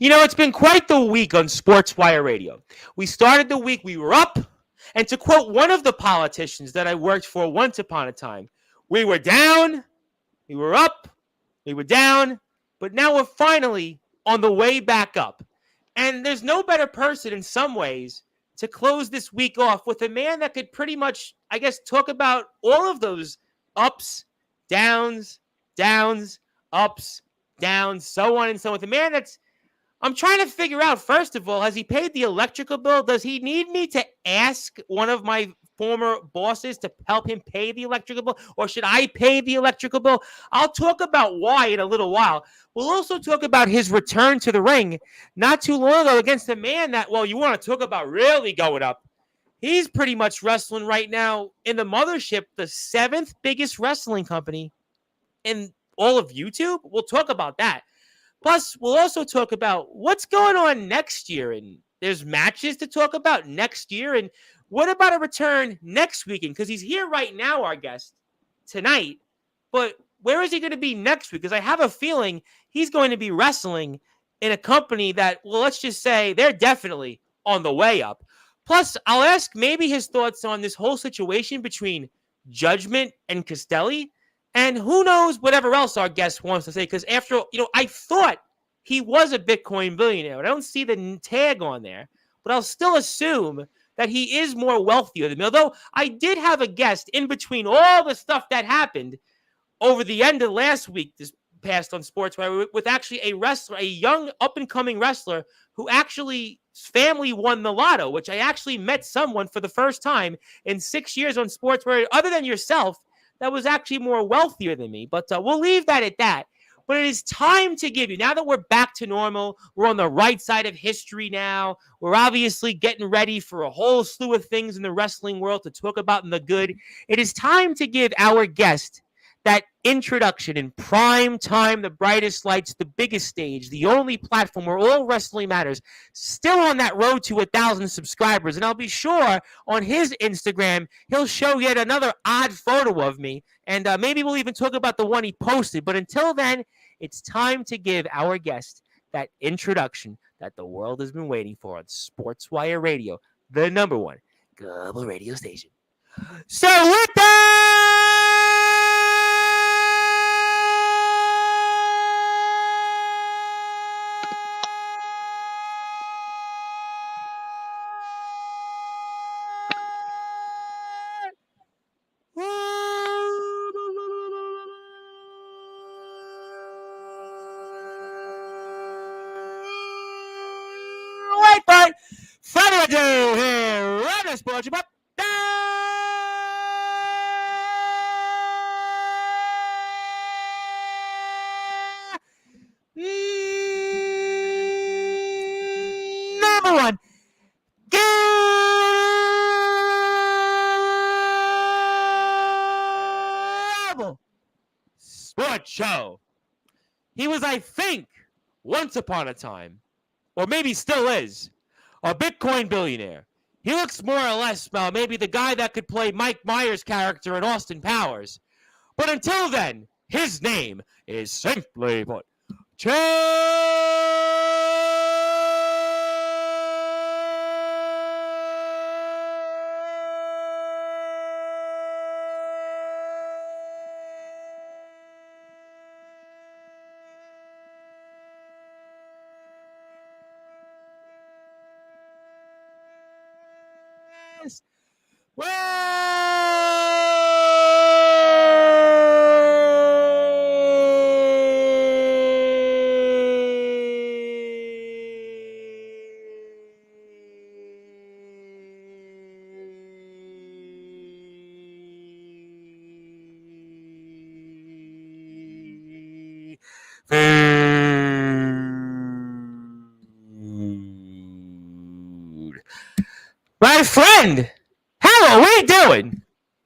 It's been quite the week on Sportswire Radio. We started the week, we were up, and to quote one of the politicians that I worked for once upon a time, we were down, we were up, we were down, but now we're finally on the way back up. And there's no better person in some ways to close this week off with a man that could pretty much, I guess, talk about all of those ups, downs, ups, downs, so on and so on. With a man I'm trying to figure out, first of all, has he paid the electrical bill? Does he need me to ask one of my former bosses to help him pay the electrical bill? Or should I pay the electrical bill? I'll talk about why in a little while. We'll also talk about his return to the ring not too long ago against a man that, well, you want to talk about really going up. He's pretty much wrestling right now in the mothership, the 7th biggest wrestling company in all of YouTube. We'll talk about that. Plus, we'll also talk about what's going on next year. And there's matches to talk about next year. And what about a return next weekend? Because he's here right now, our guest, tonight. But where is he going to be next week? Because I have a feeling he's going to be wrestling in a company that, well, let's just say they're definitely on the way up. Plus, I'll ask maybe his thoughts on this whole situation between Judgment and Castelli. And who knows whatever else our guest wants to say. Because after all, I thought he was a Bitcoin billionaire. I don't see the tag on there. But I'll still assume that he is more wealthier than me. Although I did have a guest in between all the stuff that happened over the end of last week, this past on Sportswire, with actually a wrestler, a young up-and-coming wrestler who actually family won the lotto, which I actually met someone for the first time in 6 years on Sportswire, other than yourself, that was actually more wealthier than me. But we'll leave that at that. But it is time to give you, now that we're back to normal, we're on the right side of history now. We're obviously getting ready for a whole slew of things in the wrestling world to talk about in the good. It is time to give our guest that introduction in prime time, the brightest lights, the biggest stage, the only platform where all wrestling matters, still on that road to 1,000 subscribers. And I'll be sure on his Instagram, he'll show yet another odd photo of me. And maybe we'll even talk about the one he posted. But until then, it's time to give our guest that introduction that the world has been waiting for on Sportswire Radio, the #1 global radio station. So with that, without further ado, here on the Sports Wire. #1 global sports show. He was, I think, once upon a time, or maybe still is, a Bitcoin billionaire. He looks more or less maybe the guy that could play Mike Myers' character in Austin Powers. But until then, his name is simply put, my friend, how are we doing?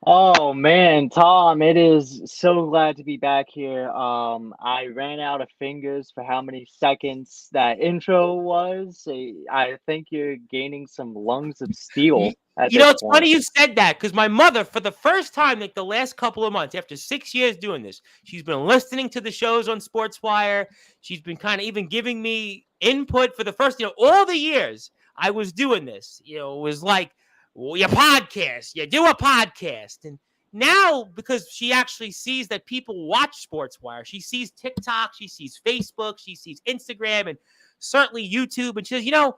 Oh man, Tom, it is so glad to be back here. I ran out of fingers for how many seconds that intro was. I think you're gaining some lungs of steel. It's funny you said that, because my mother, for the first time, like the last couple of months, after 6 years doing this, she's been listening to the shows on Sportswire. She's been kind of even giving me input for the first, all the years I was doing this. It was like, well, you podcast, you do a podcast. And now, because she actually sees that people watch Sportswire, she sees TikTok, she sees Facebook, she sees Instagram, and certainly YouTube. And she says,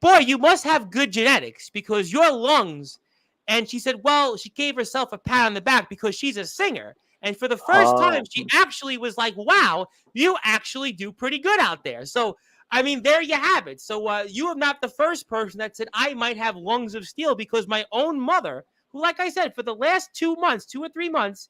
boy, you must have good genetics because your lungs. And she said, well, she gave herself a pat on the back because she's a singer. And for the first time, she actually was like, wow, you actually do pretty good out there. So, I mean, there you have it. So you are not the first person that said I might have lungs of steel, because my own mother, who, like I said, for the last 2 or 3 months,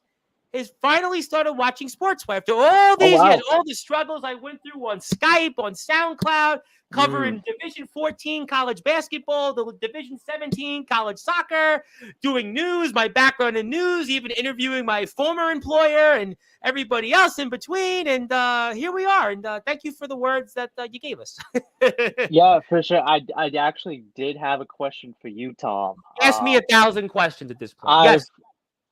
has finally started watching Sportswire. After all these years, all the struggles I went through on Skype, on SoundCloud, covering Division 14 college basketball, the Division 17 college soccer, doing news, my background in news, even interviewing my former employer and everybody else in between. And here we are. And thank you for the words that you gave us. Yeah, for sure. I actually did have a question for you, Tom. Ask me 1,000 questions at this point. Yes.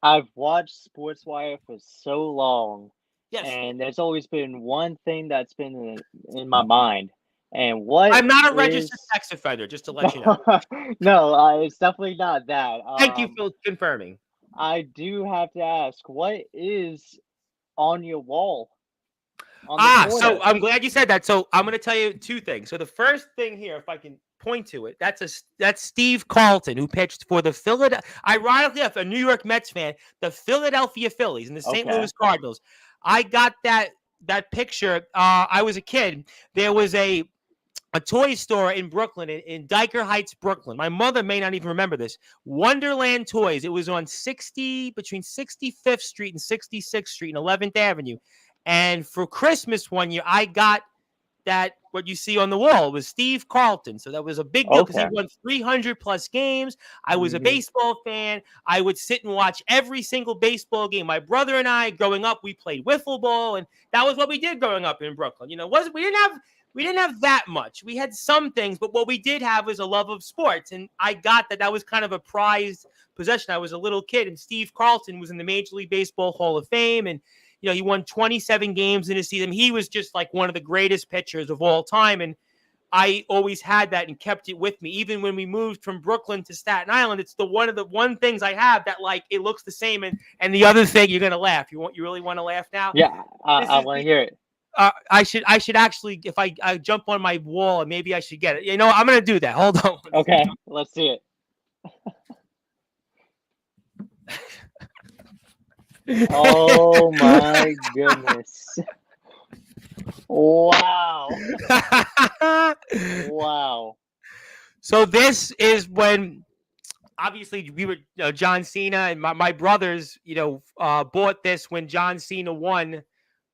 I've watched Sportswire for so long, Yes. and there's always been one thing that's been in my mind. And what I'm not a registered sex offender, just to let you know. No, it's definitely not that. Thank you for confirming. I do have to ask, what is on your wall? So I'm glad you said that. So I'm going to tell you 2 things. So the first thing here, if I can point to it, that's Steve Carlton, who pitched for the ironically enough, a New York Mets fan, the Philadelphia Phillies and the St. Louis Cardinals. I got that picture. I was a kid. There was a toy store in Brooklyn, in Dyker Heights, Brooklyn. My mother may not even remember this. Wonderland Toys. It was on between 65th Street and 66th Street and 11th Avenue. And for Christmas one year, I got that, what you see on the wall was Steve Carlton. So that was a big deal because he won 300 plus games. I was a baseball fan. I would sit and watch every single baseball game. My brother and I, growing up, we played wiffle ball, and that was what we did growing up in Brooklyn. We didn't have that much. We had some things, but what we did have was a love of sports. And I got that was kind of a prized possession. I was a little kid, and Steve Carlton was in the Major League Baseball Hall of Fame. And, he won 27 games in a season. He was just like one of the greatest pitchers of all time. And I always had that and kept it with me. Even when we moved from Brooklyn to Staten Island, it's one of the things I have that, like, it looks the same. And the other thing, you're going to laugh. You really want to laugh now? Yeah, I want to hear it. I should actually, if I jump on my wall, and maybe I should get it. I'm going to do that. Hold on. Okay, let's see it. Oh my goodness. Wow. Wow. So this is when, obviously, we were John Cena and my brothers, bought this when John Cena won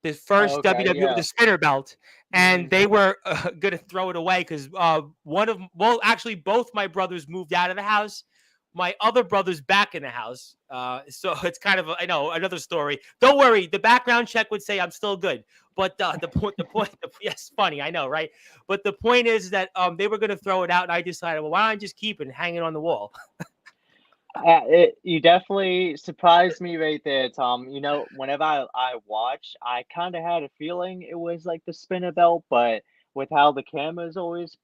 the first WWE with the spinner belt, and they were going to throw it away because both my brothers moved out of the house. My other brother's back in the house. So it's kind of, another story. Don't worry. The background check would say I'm still good. But the point, yes, funny. I know, right? But the point is that they were going to throw it out, and I decided, well, why don't I just keep it and hang it on the wall? You definitely surprised me right there, Tom. Whenever I watch, I kind of had a feeling it was like the spinner belt, but with how the camera's always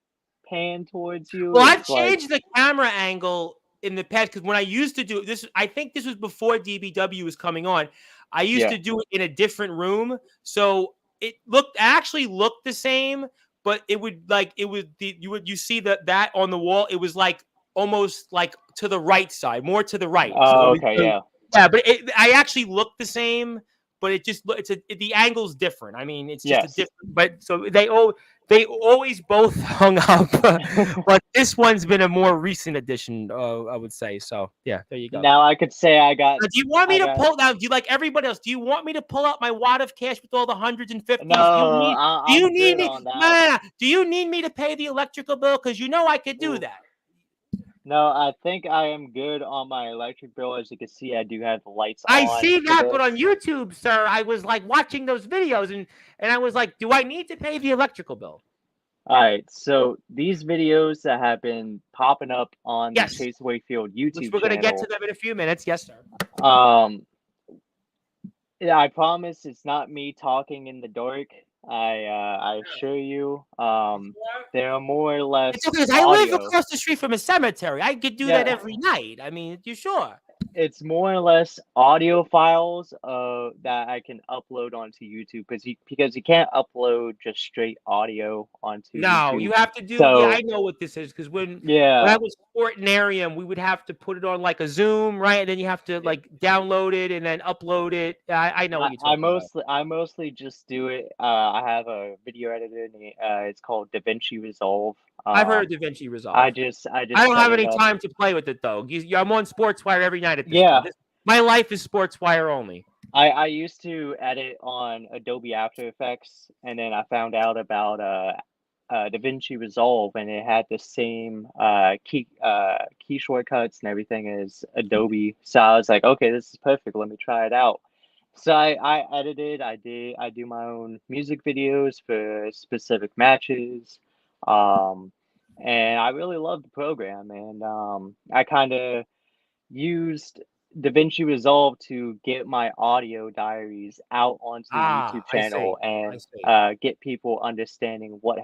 panned towards you. Well, I've changed the camera angle in the past, because when I used to do this, I think this was before DBW was coming on. I used to do it in a different room, so it actually looked the same, but you see that on the wall. It was like almost like to the right side, more to the right. Oh, yeah. Yeah, but I actually look the same, but the angle's different. I mean, it's just a different. But so they always both hung up, but this one's been a more recent addition, I would say. So yeah, there you go. Now I could say I got. Now, do you want me to pull now? Do you, like everybody else? Do you want me to pull out my wad of cash with all the hundreds and fifties? No, do you need me? No. Do you need me to pay the electrical bill? Because I could do that. No, I think I am good on my electric bill. As you can see, I do have the lights on. I see that, but on YouTube, sir, I was like watching those videos, and I was like, do I need to pay the electrical bill? All right, so these videos that have been popping up on the Chase Wakefield YouTube channel. We're going to get to them in a few minutes. Yes, sir. Yeah, I promise it's not me talking in the dark. I assure you, there are more or It's less okay 'cause I live audio. across the street from a cemetery. I could do that Yeah, every night. I mean, you sure? it's more or less audio files that I can upload onto YouTube because you can't upload just straight audio onto No, YouTube. you have to do. Yeah, So I know what this is because when I yeah, was Sportinarium, we would have to put it on like a Zoom, right? And then you have to like download it and then upload it. I know what you're talking about. I mostly just do it. I have a video editor. It's called DaVinci Resolve. I've heard of DaVinci I Resolve. just I I just don't set have it any up. time to play with it though. I'm on Sportswire every night at this point. Yeah, My life is Sportswire only. I used to edit on Adobe After Effects, and then I found out about DaVinci Resolve, and it had the same key shortcuts and everything as Adobe. So I was like, okay, this is perfect. Let me try it out. So I edited. I do my own music videos for specific matches, um, and I really love the program. And I kind of used DaVinci Resolve to get my audio diaries out onto the Ah, YouTube I see. channel I and see. get people understanding what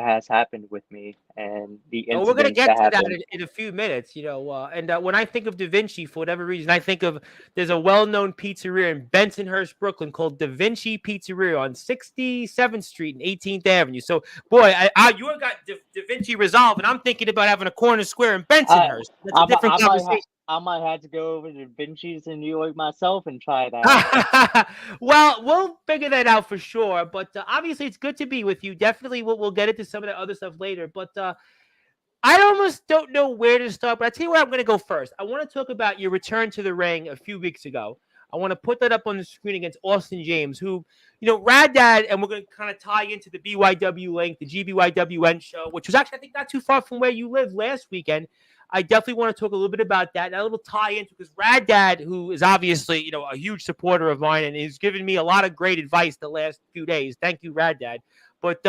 has happened with me and the Oh, we're gonna incidents get that to that happened. in a few minutes, and when I think of Da Vinci, for whatever reason, I think of there's a well-known pizzeria in Bensonhurst, Brooklyn, called Da Vinci Pizzeria on 67th Street and 18th Avenue. So, boy, you got Da Vinci Resolve, and I'm thinking about having a corner square in I Bensonhurst. That's a different conversation. I might have to go over to Vinci's in New York myself and try it out. Well, we'll figure that out for sure. But obviously, it's good to be with you. Definitely, we'll get into some of the other stuff later. But I almost don't know where to start, but I tell you where I'm going to go first. I want to talk about your return to the ring a few weeks ago. I want to put that up on the screen against Austin James, who, Rad Dad, and we're going to kind of tie into the BYW link, the GBYWN show, which was actually, I think, not too far from where you lived last weekend. I definitely want to talk a little bit about that. And a little tie into because Rad Dad, who is obviously, a huge supporter of mine and has given me a lot of great advice the last few days. Thank you, Rad Dad. But,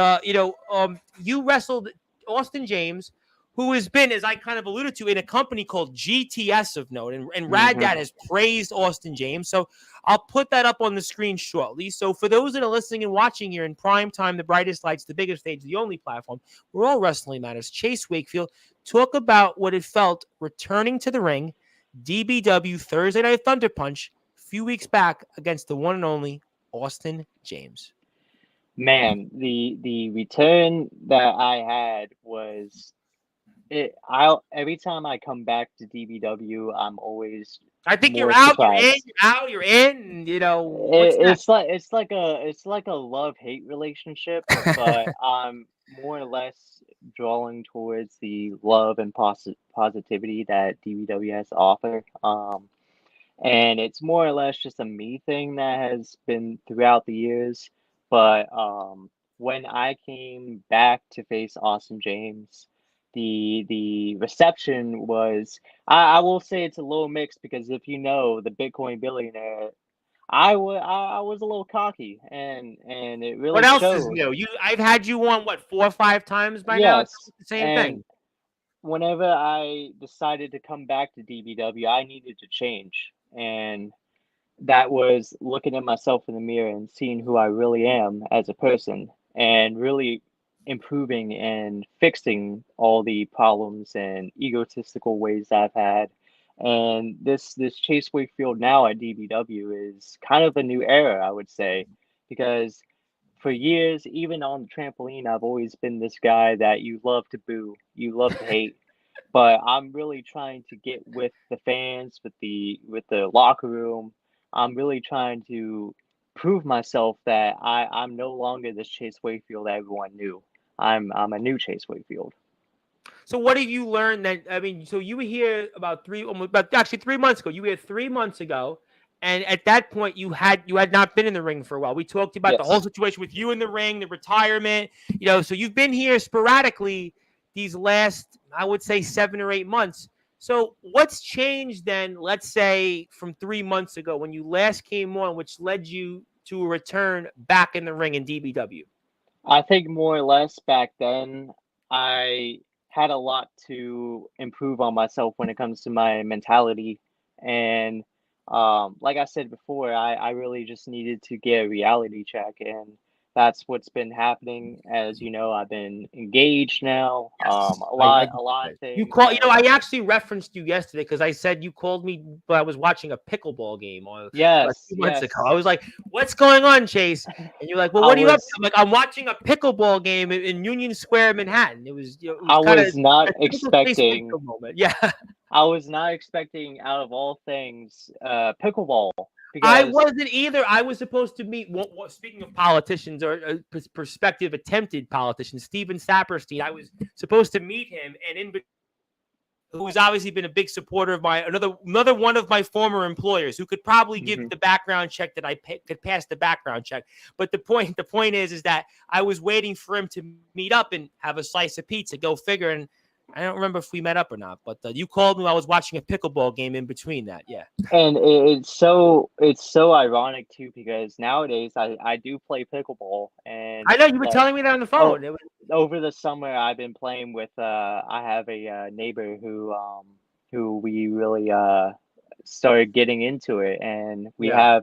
you wrestled Austin James, who has been, as I kind of alluded to, in a company called GTS of note. And Rad Hmm. Dad has praised Austin James. So I'll put that up on the screen shortly. So for those that are listening and watching here in prime time, the brightest lights, the biggest stage, the only platform, where all wrestling matters, Chase Wakefield, talk about what it felt returning to the ring, DBW Thursday Night Thunder Punch, a few weeks back against the one and only Austin James. Man, the return that I had was it. I'll every time I come back to DBW, I'm always I think you're more out, you're in, surprised. you're out, you're in. What's next? It's like a love-hate relationship, but I'm more or less drawing towards the love and positivity that DBW has to offer. And it's more or less just a me thing that has been throughout the years. But when I came back to face Austin James, the reception was I will say it's a little mixed because if you know the Bitcoin billionaire, I was a little cocky and it What really else is showed. new? I've had you on what 4 or 5 times by now. It's Yes, the same and thing. whenever I decided to come back to DBW, I needed to change. And that was looking at myself in the mirror and seeing who I really am as a person and really improving and fixing all the problems and egotistical ways I've had. And this Chase Wakefield now at DBW is kind of a new era, I would say, because for years, even on the trampoline, I've always been this guy that you love to boo, you love to hate, but I'm really trying to get with the fans, with the locker room. I'm really trying to prove myself that I'm no longer this Chase Wakefield that everyone knew. I'm a new Chase Wakefield. So what have you learned that so you were here about actually 3 months ago. You were here 3 months ago, and at that point you had not been in the ring for a while. We talked about the whole Yes. situation with you in the ring, the retirement. So you've been here sporadically these last, I would say, 7 or 8 months. So what's changed then? Let's say from 3 months ago when you last came on, which led you to a return back in the ring in DBW. I think more or less back then, I had a lot to improve on myself when it comes to my mentality. And like I said before, I really just needed to get a reality check. And that's what's been happening. As you know, I've been engaged now. Yes, A I lot, a lot of you things call. You know, have. I actually referenced you yesterday because I said you called me, but I was watching a pickleball game on a Yes, few months ago. I yes. was like, "What's going on, Chase?" And you're like, "Well, I what are you up to?" was, I'm like, "I'm watching a pickleball game in Union Square, Manhattan." It was I kind of was not a typical Chase expecting. Wakefield moment. Yeah, I was not expecting, out of all things, pickleball I because wasn't either. I was supposed to meet. Speaking of politicians or prospective attempted politicians, Steven Saperstein. I was supposed to meet him, and who's obviously been a big supporter of my another one of my former employers who could probably give Mhm. the background check that could pass the background check. But the point is that I was waiting for him to meet up and have a slice of pizza. Go figure. And I don't remember if we met up or not. But you called me while I was watching a pickleball game in between that. Yeah, And it's so ironic too because nowadays I do play pickleball and I know you were like telling me that on the oh phone. over the summer I've been playing with I have a neighbor who we really started getting into it, and Yeah.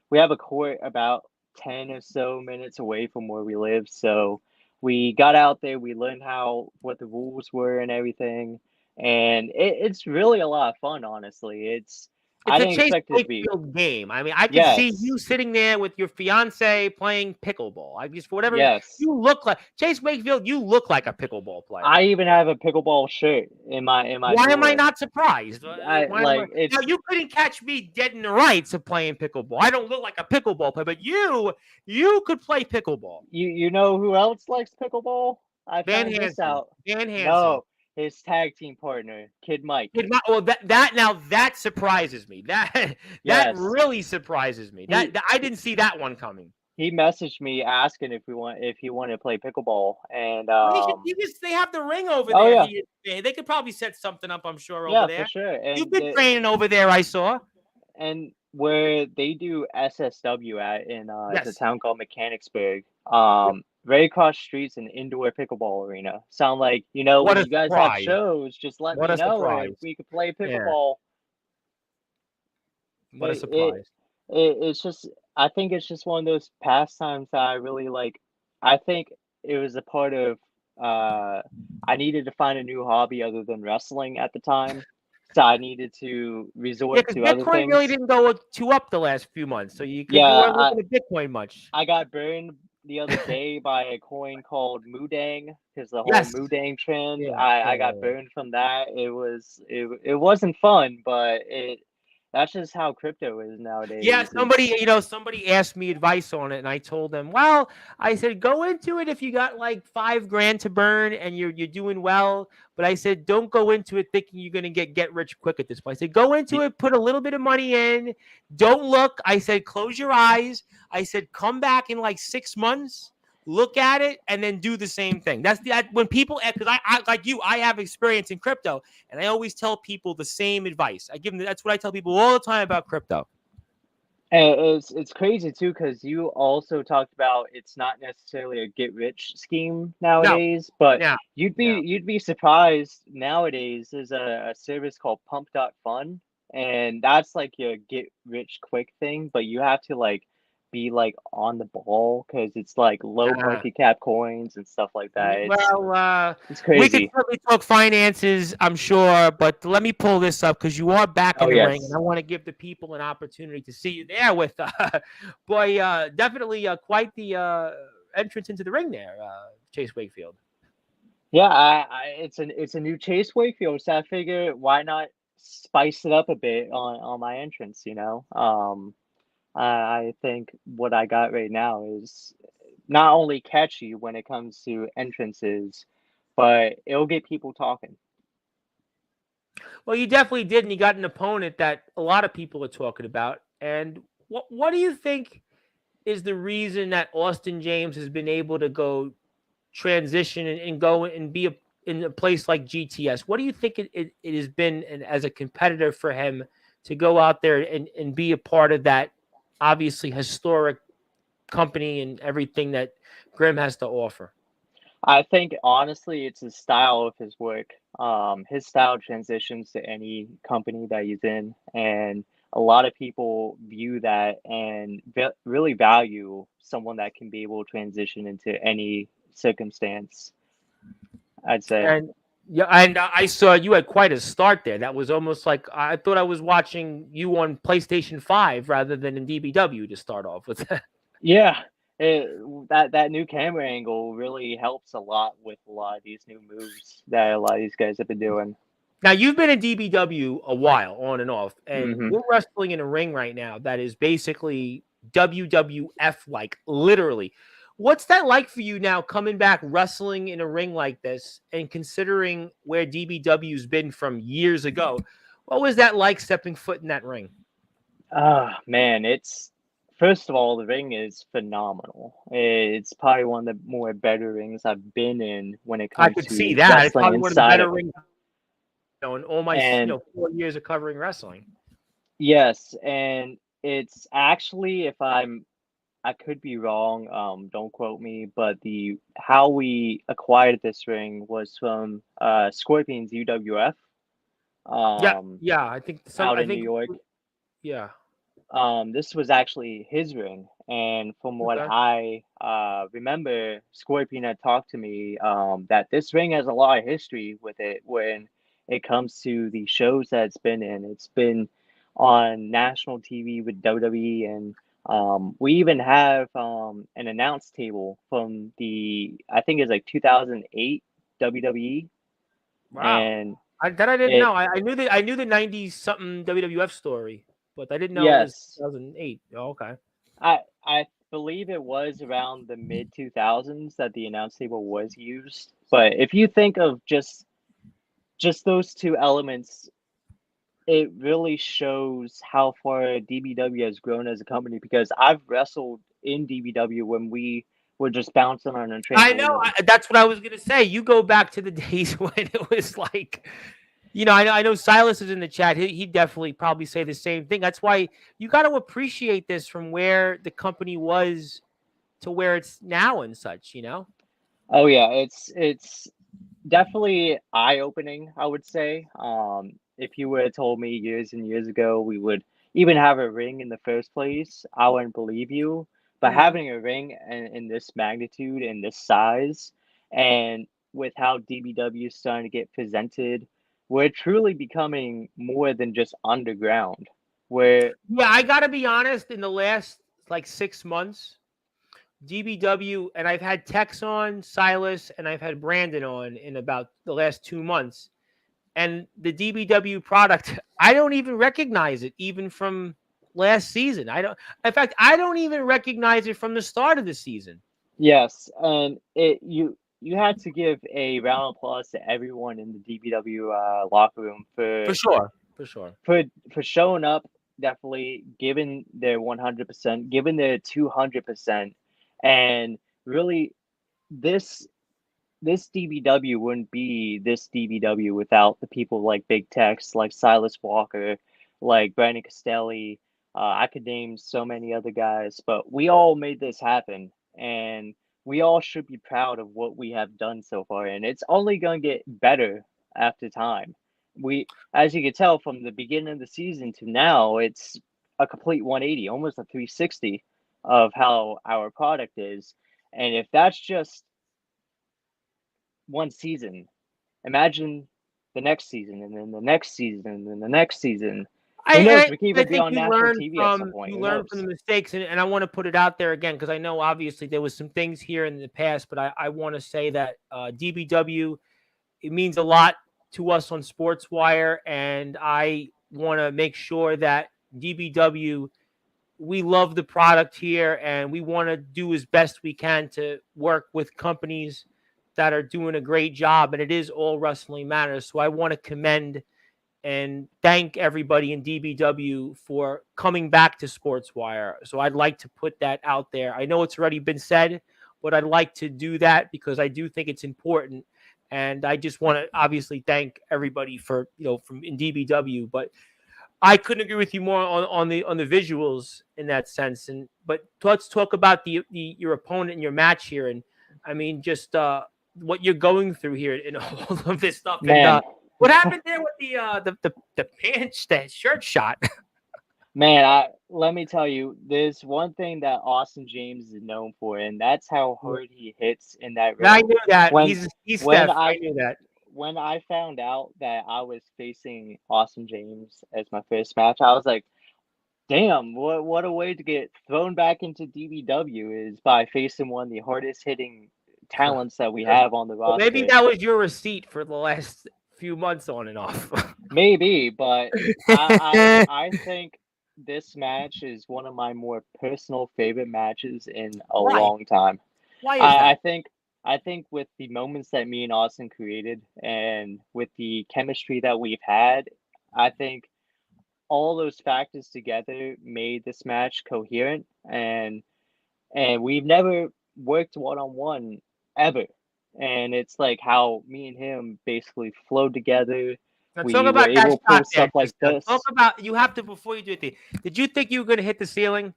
we have a court about 10 or so minutes away from where we live, so we got out there, we learned how what the rules were and everything, and it's really a lot of fun, honestly. I It's a didn't Chase expect it to be. Wakefield game. I mean, I could see you Yes. sitting there with your fiance playing pickleball. I just for whatever reason, Yes. you look like Chase Wakefield. You look like a pickleball player. I even have a pickleball shirt in my Why am I drawer. not surprised? I Why am I? like Now it's you couldn't catch me dead in the rights of playing pickleball. I don't look like a pickleball player, but you could play pickleball. you know who else likes pickleball? I Van found this Hansen. out. Van Hansen. No, his tag team partner, Kid Mike. Well, that surprises me. That Yes. really surprises me. He I didn't see that one coming. he messaged me asking if he wanted to play pickleball and Well, they have the ring over oh there. yeah. They could probably set something up. I'm sure over Yeah, for there. sure. You've been training over there. I saw. And where they do SSW at in it's a Yes. town called Mechanicsburg. Yep. Right across streets an indoor pickleball arena. Sound like, you know, What when a you guys have surprise! shows, just let What me a know if surprise! we could play Yeah. pickleball. What a It it, surprise! it's just I think it's just one of those pastimes that I really like. I think it was a part of uh I needed to find a new hobby other than wrestling at the time. So I needed to Yeah, resort because to other Bitcoin really things. didn't go too up the last few months, so you Yeah, weren't looking at Bitcoin much. I got burned the other day by a coin called Moodang because the whole Yes. Moodang trend. Yeah. I got burned from that. It wasn't fun, but it that's just how crypto is Yeah, nowadays. somebody, It's somebody asked me advice on it, and I told them, well, I said, go into it if you got like 5 grand to burn and you're doing well. But I said, don't go into it thinking you're gonna get rich quick at this point. I said, go into y- it, put a little bit of money in, don't look. I said, close your eyes. I said, come back in like 6 months. Look at it and then do the same thing. When people, because I like you, I have experience in crypto, and I always tell people the same advice. I give them that's what I tell people all the time about crypto. and it's crazy too because you also talked about it's not necessarily a get rich scheme No, nowadays, but no, no. you'd be surprised nowadays. There's a service called Pump.Fun, and that's like your get rich quick thing, but you have to like be like on the ball because it's like low Uh, market cap coins and stuff like that. well, It's we could crazy. certainly talk finances, I'm sure, but let me pull this up because you are back Oh in the ring, and yes. I want to give the people an opportunity to see you there with, boy, definitely quite the entrance into the ring there, Chase Wakefield. Yeah, it's a new Chase Wakefield, so I figure why not spice it up a bit on my entrance, you know? I think what I got right now is not only catchy when it comes to entrances, but it'll get people talking. Well, you definitely did, and you got an opponent that a lot of people are talking about. And what do you think is the reason that Austin James has been able to go transition and go and be in a place like GTS? What do you think it has been as a competitor for him to go out there and be a part of that obviously historic company and everything that Grim has to offer? I think honestly, it's his style of his work. His style transitions to any company that he's in, and a lot of people view that and really value someone that can be able to transition into any circumstance, I'd say. And yeah, and I saw you had quite a start there. That was almost like I thought I was watching you on PlayStation 5 rather than in DBW to start off with. Yeah, that new camera angle really helps a lot with a lot of these new moves that a lot of these guys have been doing. Now you've been in DBW a while, on and off, and Hmm. you're wrestling in a ring right now that is basically WWF like, literally. What's that like for you now, coming back wrestling in a ring like this, and considering where DBW's been from years ago? What was that like stepping foot in that ring? Ah, man, it's first of all, the ring is phenomenal. It's probably one of the more better rings I've been in when it I comes could see to that. It's wrestling probably one of the inside better of it. rings, in all my And 4 years of covering wrestling. yes, and it's actually, if I could be wrong, don't quote me, but the how we acquired this ring was from Scorpions UWF, Yeah, um, yeah. I think some. out I in New think York. yeah. This was actually his ring, and from what Okay. I remember, Scorpion had talked to me that this ring has a lot of history with it when it comes to the shows that it's been in. It's been on national TV with WWE, and we even have an announce table from the I think it's like 2008 WWE, Wow. and I didn't it know. I knew the 90s something WWF story, but I didn't know it was yes. 2008. Oh, okay. I believe it was around the mid 2000s that the announce table was used. But if you think of just those two elements, it really shows how far DBW has grown as a company because I've wrestled in DBW when we were just bouncing on a I know. trampoline. That's what I was gonna say. You go back to the days when it was like, I know Silas is in the chat. He definitely probably say the same thing. That's why you got to appreciate this from where the company was to where it's now and such. Oh yeah, it's definitely eye-opening, I would say. If you would have told me years and years ago we would even have a ring in the first place, I wouldn't believe you. But Mhm. having a ring in this magnitude and this size, and with how DBW is starting to get presented, we're truly becoming more than just underground. We're Yeah, I got to be honest. In the last like 6 months, DBW, and I've had Tex on, Silas, and I've had Brandon on in about the last 2 months. And the DBW product, I don't even recognize it, even from last season. I don't. In fact, I don't even recognize it from the start of the season. yes, and you had to give a round of applause to everyone in the DBW locker room For sure, for sure. for for showing up, definitely giving their 100%, giving their 200%, and really this this DBW wouldn't be this DBW without the people like Big Tex, like Silas Walker, like Brandon Castelli. I could name so many other guys, but we all made this happen, and we all should be proud of what we have done so far. And it's only going to get better after time. As you can tell from the beginning of the season to now, it's a complete 180, almost a 360 of how our product is. And if that's just one season, imagine the next season, and then the next season, and then the next season. Who knows? We could I even be think on national TV at some point. you Who learn from knows? the mistakes, and I want to put it out there again because I know obviously there was some things here in the past, but I want to say that DBW, it means a lot to us on Sportswire, and I want to make sure that DBW, we love the product here, and we want to do as best we can to work with companies that are doing a great job, and it is all wrestling matters. So I want to commend and thank everybody in DBW for coming back to Sportswire. So I'd like to put that out there. I know it's already been said, but I'd like to do that because I do think it's important. And I just want to obviously thank everybody for, from in DBW. But I couldn't agree with you more on the visuals in that sense. And but let's talk about the your opponent and your match here. And I mean, just what you're going through here and all of this stuff. And Man, what happened there with the pants, that shirt shot? Man, let me tell you, there's one thing that Austin James is known for, and that's how hard he hits in that I ring. knew that. When He's when Steph. I I knew that. when I found out that I was facing Austin James as my first match, I was like, damn, what a way to get thrown back into DBW is by facing one of the hardest hitting talents that we have on the Well, maybe roster. that was your receipt for the last few months on and off. Maybe, but I think this match is one of my more personal favorite matches in a Why? long time. Why is I, I that? think I think with the moments that me and Austin created and with the chemistry that we've had, I think all those factors together made this match coherent and we've never worked one on one ever. And it's like how me and him basically flowed together. Now talk We were about that able to shot pull there stuff like just now. Talk this. about you have to before you do anything. Did you think you were going to hit the ceiling?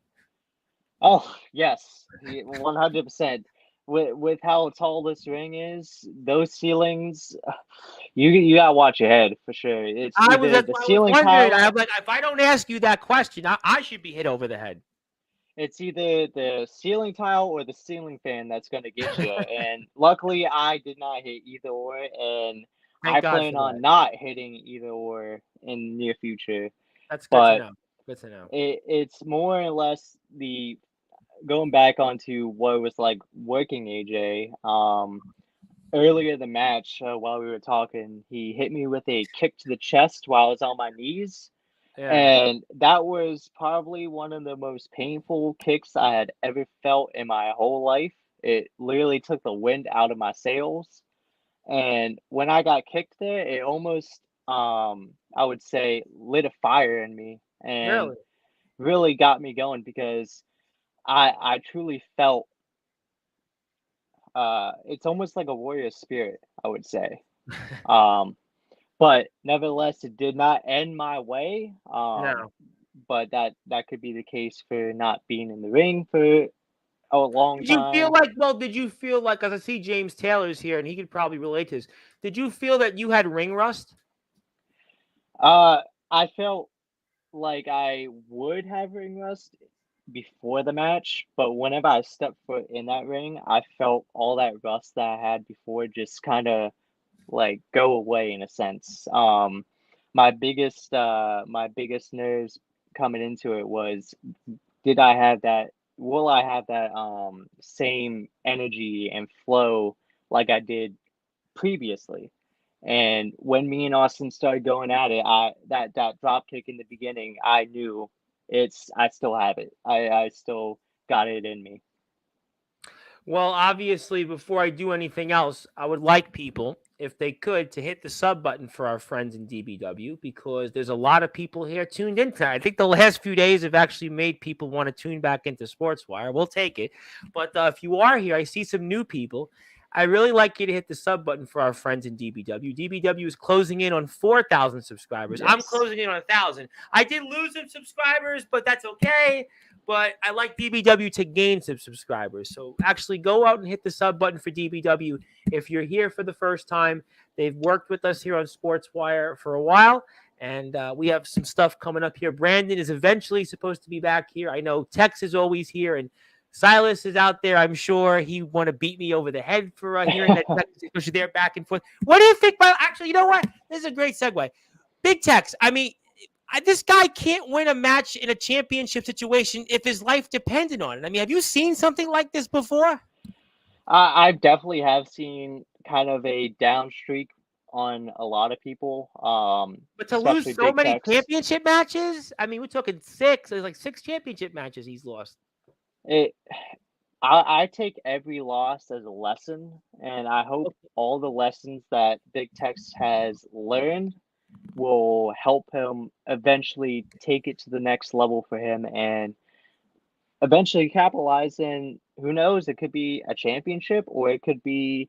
Oh yes, 100%. With how tall this ring is, those ceilings, you gotta watch your head for sure. It's I was either that's the why I was ceiling wondering. tile. I'm like, if I don't ask you that question, I should be hit over the head. It's either the ceiling tile or the ceiling fan that's going to get you. And luckily, I did not hit either or, and Thank I God for plan that. on not hitting either or in the near future. That's good to But know. Good to know. it's more or less the going back onto what it was like working AJ. Earlier in the match, while we were talking, he hit me with a kick to the chest while I was on my knees. Yeah. And that was probably one of the most painful kicks I had ever felt in my whole life. It literally took the wind out of my sails. And when I got kicked there, it almost, I would say, lit a fire in me and Really? really got me going because I truly felt it's almost like a warrior spirit, I would say. Um, but nevertheless, it did not end my way. No. But that could be the case for not being in the ring for a long Did you feel time. like, well, did you feel like, as I see James Taylor's here and he could probably relate to this, did you feel that you had ring rust? Uh, I felt like I would have ring rust before the match, but whenever I stepped foot in that ring, I felt all that rust that I had before just kind of like go away in a sense. My biggest nerves coming into it was did I have that will I have that same energy and flow like I did previously. And when me and Austin started going at it, I that drop kick in the beginning, I knew I still have it. I still got it in me. Well, obviously, before I do anything else, I would like people, if they could, to hit the sub button for our friends in DBW because there's a lot of people here tuned in tonight. I think the last few days have actually made people want to tune back into Sportswire. We'll take it. But if you are here, I see some new people. I really like you to hit the sub button for our friends in DBW. DBW is closing in on 4,000 subscribers. I'm Yes. closing in on 1,000. I did lose some subscribers, but that's okay. But I like DBW to gain some subscribers. So actually go out and hit the sub button for DBW. If you're here for the first time, they've worked with us here on Sportswire for a while. And we have some stuff coming up here. Brandon is eventually supposed to be back here. I know Tex is always here, and Silas is out there. I'm sure he want to beat me over the head for hearing that Tex, especially they're back and forth. What do you think? About actually, you know what? This is a great segue. Big Tex. I mean, this guy can't win a match in a championship situation if his life depended on it. I mean, have you seen something like this before? I definitely have seen kind of a down streak on a lot of people, But to lose especially so Big many Tex. championship matches, I mean, we're talking six. There's like six championship matches he's lost. It I take every loss as a lesson, and I hope all the lessons that Big Tex has learned will help him eventually take it to the next level for him and eventually capitalize in who knows, it could be a championship or it could be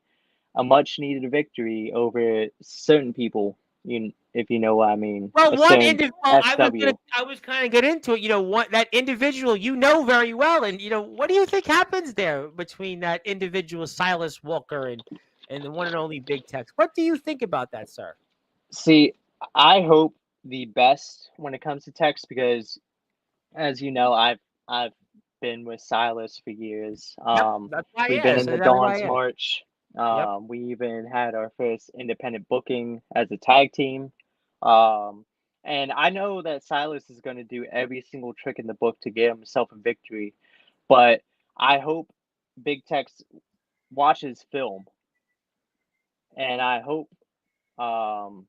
a much needed victory over certain people, if you know what I mean. Well, A one certain individual, SW. I was kind of get into it. You know, what that individual you know very well, and you know, what do you think happens there between that individual Silas Walker and the one and only Big Tex? What do you think about that, sir? See, I hope the best when it comes to Tex because As you know, I've been with Silas for years. Yep, that's why I We've been asked. in the That's why Dawn's I asked. March. Yep. We even had our first independent booking as a tag team. Um, and I know that Silas is going to do every single trick in the book to get himself a victory, but I hope Big Tex watches film, and I hope um,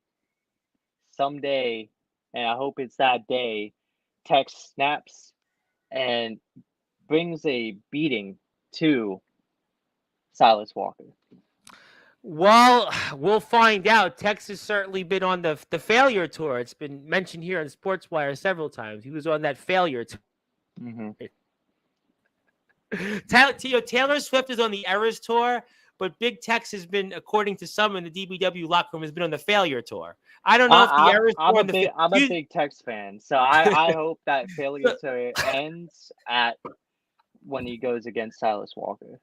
someday, and I hope it's that day, Tex snaps and brings a beating to Silas Walker. Well, we'll find out. Tex has certainly been on the failure tour. It's been mentioned here on Sportswire several times. He was on that failure tour. Mm-hmm. Taylor Swift is on the Eras tour, but Big Tex has been, according to some in the DBW locker room, has been on the failure tour. I don't know if the Eras tour and the I'm a big Tex fan, so I hope that failure tour ends at when he goes against Silas Walker.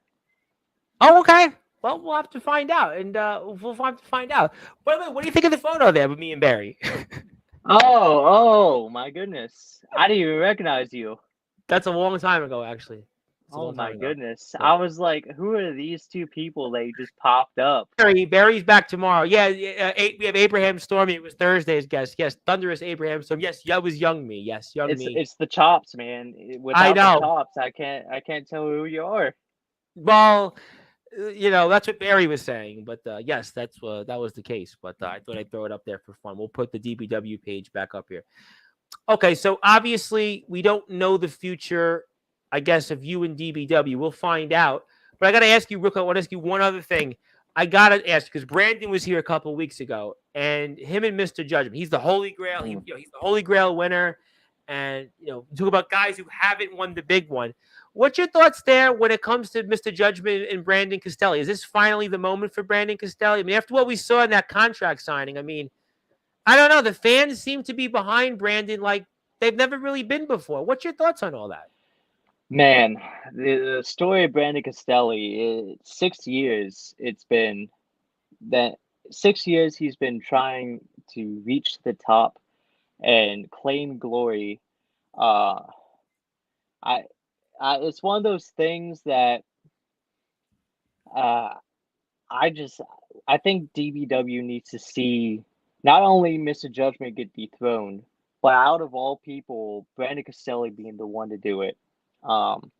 Oh, okay. Well, we'll have to find out, and we'll have to find out. By the way, what do you think of the photo there with me and Barry? Oh my goodness! I didn't even recognize you. That's a long time ago, actually. It's a Oh long time my ago. goodness! Yeah. I was like, who are these two people that just popped up? Barry's back tomorrow. Yeah, we have Abraham Stormy. It was Thursday's guest. Yes, Thunderous Abraham Storm. Yes, that was young me. Yes, young me. It's the chops, man. I Without the know. chops, I can't tell who you are. Well, that's what Barry was saying. But yes, that was the case. But I thought I'd throw it up there for fun. We'll put the DBW page back up here. Okay, so obviously we don't know the future, I guess, of you and DBW. We'll find out. But I got to ask you, Rook, I want to ask you one other thing. I got to ask because Brandon was here a couple of weeks ago, and him and Mr. Judgment, he's the Holy Grail. He's the Holy Grail winner. And, talk about guys who haven't won the big one. What's your thoughts there when it comes to Mr. Judgment and Brandon Castelli? Is this finally the moment for Brandon Castelli? I mean, after what we saw in that contract signing, I mean, I don't know. The fans seem to be behind Brandon like they've never really been before. What's your thoughts on all that? Man, the story of Brandon Castelli, 6 years it's been that 6 years he's been trying to reach the top and claim glory. Uh, I, it's one of those things that uh, I just I think DBW needs to see not only Mr. Judgment get dethroned, but out of all people, Brandon Castelli being the one to do it. Um,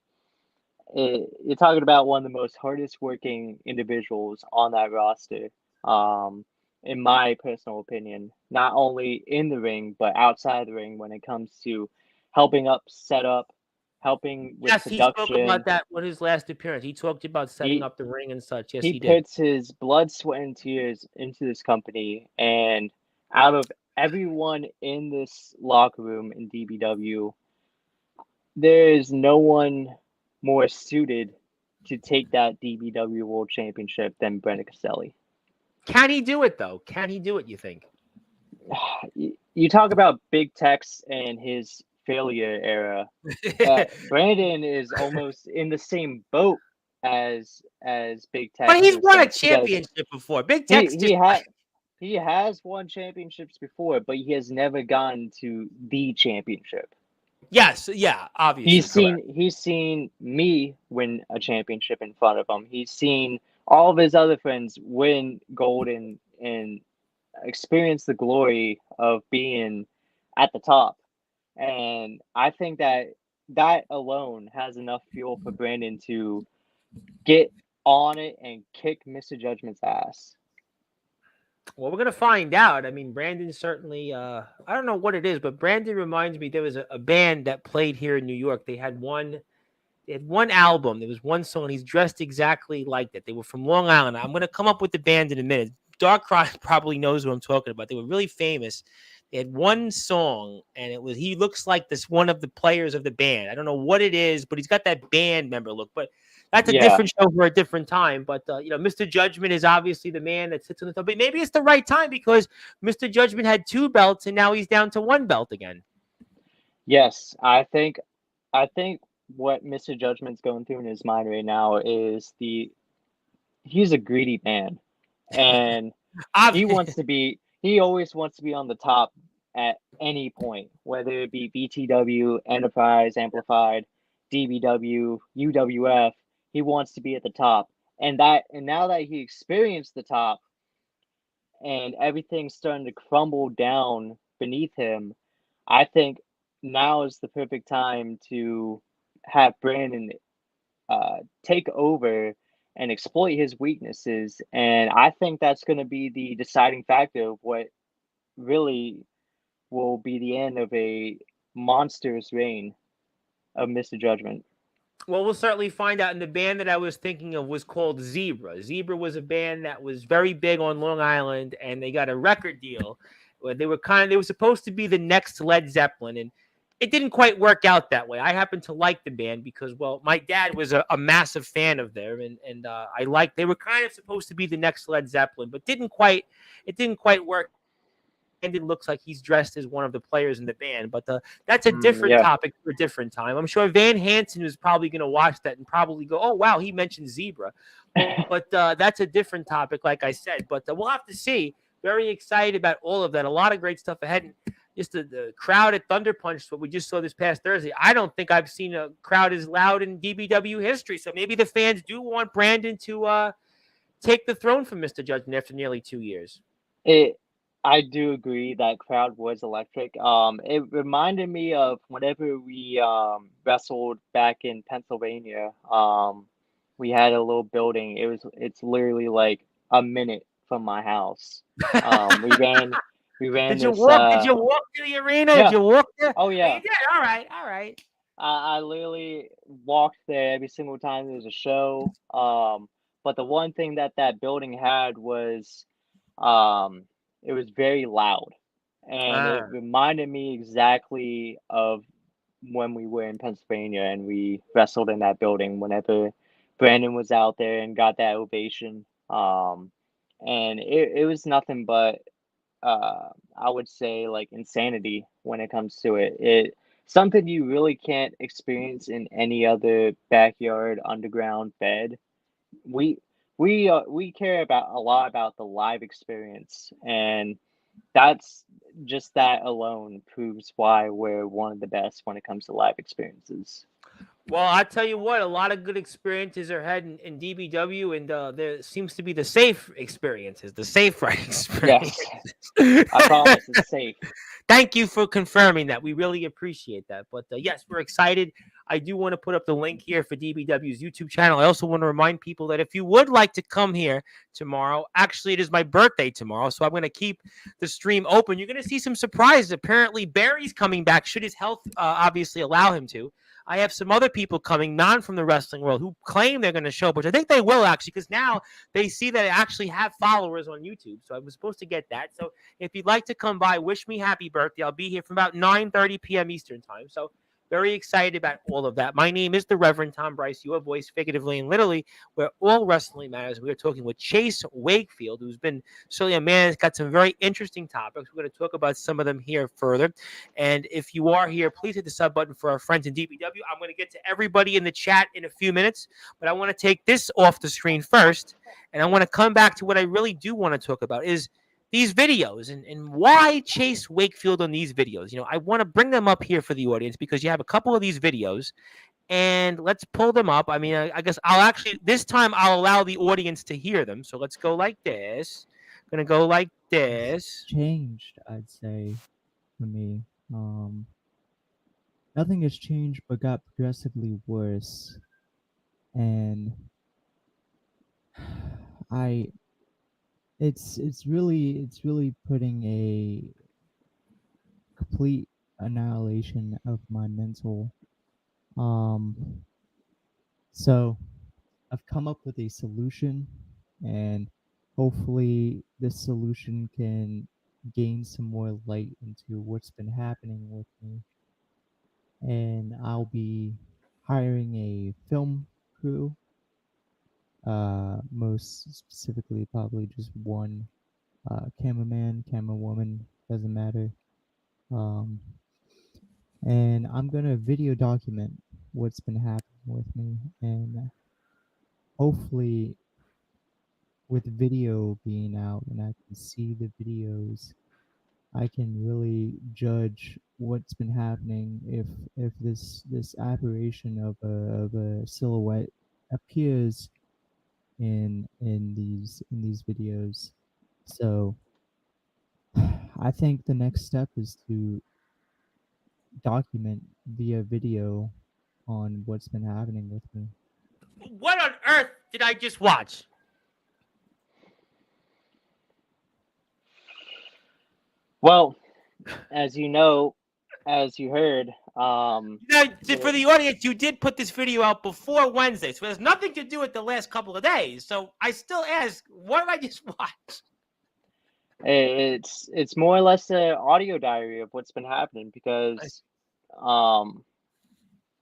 you're talking about one of the most hardest working individuals on that roster, um, in my personal opinion, not only in the ring, but outside the ring when it comes to helping up set up, helping with Yes, he spoke production. about that with his last appearance. He talked about setting He up the ring and such. Yes, he he did. puts his blood, sweat, and tears into this company, and out of everyone in this locker room in DBW, there is no one more suited to take that DBW World Championship than Brandon Castelli. Can he do it though? Can he do it? You think? You talk about Big Tex and his failure era. Brandon is almost in the same boat as Big But Tex he's in a won a sense because championship before. Big he Tex just he had he has won championships before, but he has never gotten to the championship. yes, yeah, obviously correct. He's seen me win a championship in front of him. He's seen all of his other friends win gold and experience the glory of being at the top. And I think that that alone has enough fuel for Brandon to get on it and kick Mr. Judgment's ass. Well, we're gonna find out. I mean, Brandon certainly. I don't know what it is, but Brandon reminds me there was a band that played here in New York. They had one. They had one album. There was one song. He's dressed exactly like that. They were from Long Island. I'm gonna come up with the band in a minute. Darkrai probably knows what I'm talking about. They were really famous. They had one song, and it was he looks like this one of the players of the band. I don't know what it is, but he's got that band member look. But that's a Yeah. different show for a different time. But Mr. Judgment is obviously the man that sits on the top. But maybe it's the right time because Mr. Judgment had 2 belts, and now he's down to 1 belt again. Yes, I think what Mr. Judgment's going through in his mind right now is he's a greedy man and he Obvi- wants to be he always wants to be on the top at any point, whether it be BTW, Enterprise, Amplified, DBW, UWF. He wants to be at the top, and now that he experienced the top, and everything's starting to crumble down beneath him, I think now is the perfect time to have Brandon take over and exploit his weaknesses. And I think that's going to be the deciding factor of what really will be the end of a monstrous reign of Mr. Judgment. Well, we'll certainly find out. And the band that I was thinking of was called Zebra. Zebra was a band that was very big on Long Island, and they got a record deal where they were supposed to be the next Led Zeppelin, and it didn't quite work out that way. I happen to like the band because, well, my dad was a massive fan of them, and I liked. They were kind of supposed to be the next Led Zeppelin, but it didn't quite work. Brandon looks like he's dressed as one of the players in the band, but that's a different Yeah. topic for a different time. I'm sure Van Hansen is probably going to watch that and probably go, "Oh wow, he mentioned Zebra," but that's a different topic, like I said. But we'll have to see. Very excited about all of that. A lot of great stuff ahead. And just the crowd at Thunder Punch, what we just saw this past Thursday. I don't think I've seen a crowd as loud in DBW history. So maybe the fans do want Brandon to take the throne from Mr. Judgment after nearly 2 years. It I do agree that crowd was electric. It reminded me of whenever we wrestled back in Pennsylvania. We had a little building. It's literally like a minute from my house. We ran Did you this walk? Did you walk to the arena? Did yeah. you walk there? Oh Oh, you yeah. did. All right. All right. I literally walked there every single time there was a show. But the one thing that that building had was um, it was very loud, and it Ah. reminded me exactly of when we were in Pennsylvania and we wrestled in that building whenever Brandon was out there and got that ovation. And it was nothing but I would say like insanity when it comes to it. It something you really can't experience in any other backyard underground bed. We we care about a lot about the live experience, and that's just that alone proves why we're one of the best when it comes to live experiences. Well, I tell you what, a lot of good experiences are had in DBW, and there seems to be the safe experiences, the safe ride experience. Yes, I promise it's safe. Thank you for confirming that. We really appreciate that. But yes, we're excited. I do want to put up the link here for DBW's YouTube channel. I also want to remind people that if you would like to come here tomorrow, actually, it is my birthday tomorrow, so I'm going to keep the stream open. You're going to see some surprises. Apparently, Barry's coming back, should his health obviously allow him to. I have some other people coming, non from the wrestling world, who claim they're going to show up, which I think they will actually, because now they see that I actually have followers on YouTube. So I was supposed to get that. So if you'd like to come by, wish me happy birthday. I'll be here from about 9:30 p.m. Eastern time. So very excited about all of that. My name is the Reverend Tom Bryce, your voice figuratively and literally, where all wrestling matters. We are talking with Chase Wakefield, who's been certainly a man that's got some very interesting topics. We're going to talk about some of them here further. And if you are here, please hit the sub button for our friends in DBW. I'm going to get to everybody in the chat in a few minutes, but I want to take this off the screen first. And I want to come back to what I really do want to talk about is these videos and why Chase Wakefield on these videos. I want to bring them up here for the audience because you have a couple of these videos and let's pull them up. I mean, I guess this time I'll allow the audience to hear them. So let's go like this. I'm going to go like this. Changed, I'd say, for me. Nothing has changed but got progressively worse. And I it's really putting a complete annihilation of my mental. So I've come up with a solution, and hopefully this solution can gain some more light into what's been happening with me. And I'll be hiring a film crew, most specifically probably just one cameraman, camerawoman, doesn't matter. Um, and I'm gonna video document what's been happening with me, and hopefully with video being out and I can see the videos I can really judge what's been happening if this aberration of a silhouette appears in these videos. So I think the next step is to document via video on what's been happening with me. What on earth did I just watch? Well, as you know, as you heard, Now, for the audience, you did put this video out before Wednesday, so it has nothing to do with the last couple of days. So I still ask, what did I just watch? it's more or less an audio diary of what's been happening because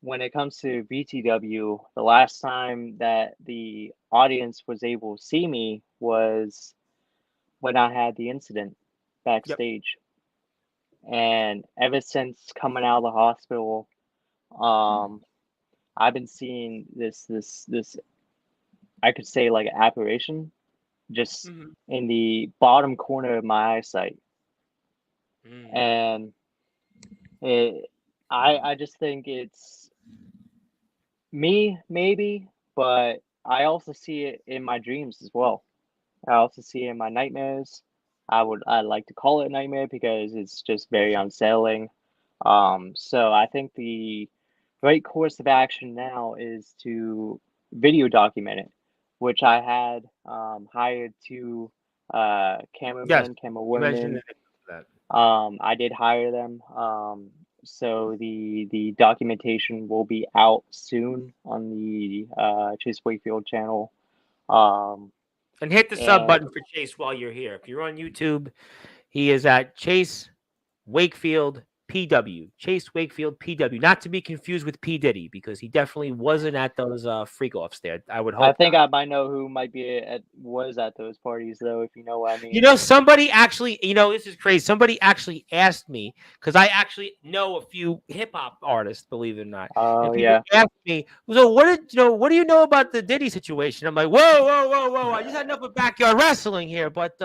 when it comes to BTW, the last time that the audience was able to see me was when I had the incident backstage. And ever since coming out of the hospital, I've been seeing this I could say like apparition just in the bottom corner of my eyesight. And I just think it's me maybe, but I also see it in my dreams as well. I also see it in my nightmares. I like to call it a nightmare because it's just very unsettling. So I think the right course of action now is to video document it, which I had hired two cameramen, camera women. I did hire them. So the documentation will be out soon on the Chase Wakefield channel. And hit the sub button for Chase while you're here. If you're on YouTube, he is at Chase Wakefield PW. Chase Wakefield PW. Not to be confused with P. Diddy, because he definitely wasn't at those freak offs there. I would hope. I think I might know who might be was at those parties, though, if you know what I mean. You know, somebody actually, this is crazy. Somebody actually asked me, because I actually know a few hip hop artists, believe it or not. Oh, and yeah. Asked me, so what do you know about the Diddy situation? I'm like, whoa. I just had enough of backyard wrestling here, but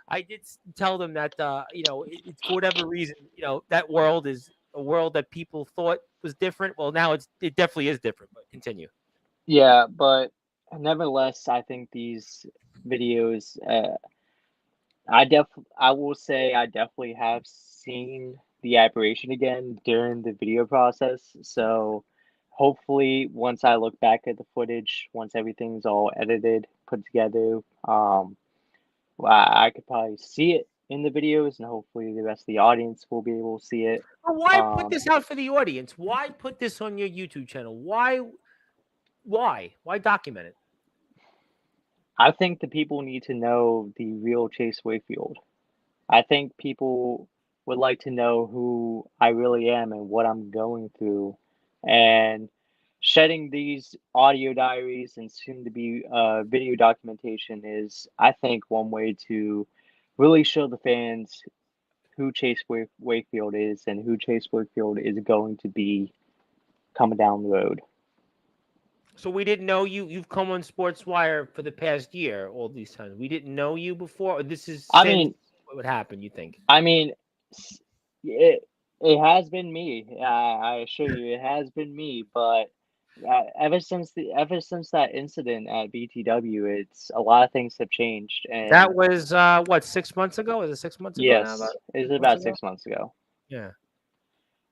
I did tell them that it's for whatever reason, that world is a world that people thought was different. Well, now it definitely is different. But continue. Yeah, but nevertheless, I think these videos, I will say I definitely have seen the aberration again during the video process. So hopefully, once I look back at the footage, once everything's all edited, put together, I could probably see it in the videos, and hopefully the rest of the audience will be able to see it. Why put this out for the audience? Why put this on your YouTube channel? Why document it? I think the people need to know the real Chase Wakefield. I think people would like to know who I really am and what I'm going through. And shedding these audio diaries and soon to be video documentation is, I think, one way to really show the fans who Chase Wakefield is and who Chase Wakefield is going to be coming down the road. So we didn't know you. You've come on Sportswire for the past year, all these times. We didn't know you before. Or this is what would happen. You think? I mean, it has been me. I assure you, it has been me. But ever since that incident at BTW, it's a lot of things have changed. And that was 6 months ago? Was it 6 months ago? Yes, it was about 6 months ago. Yeah.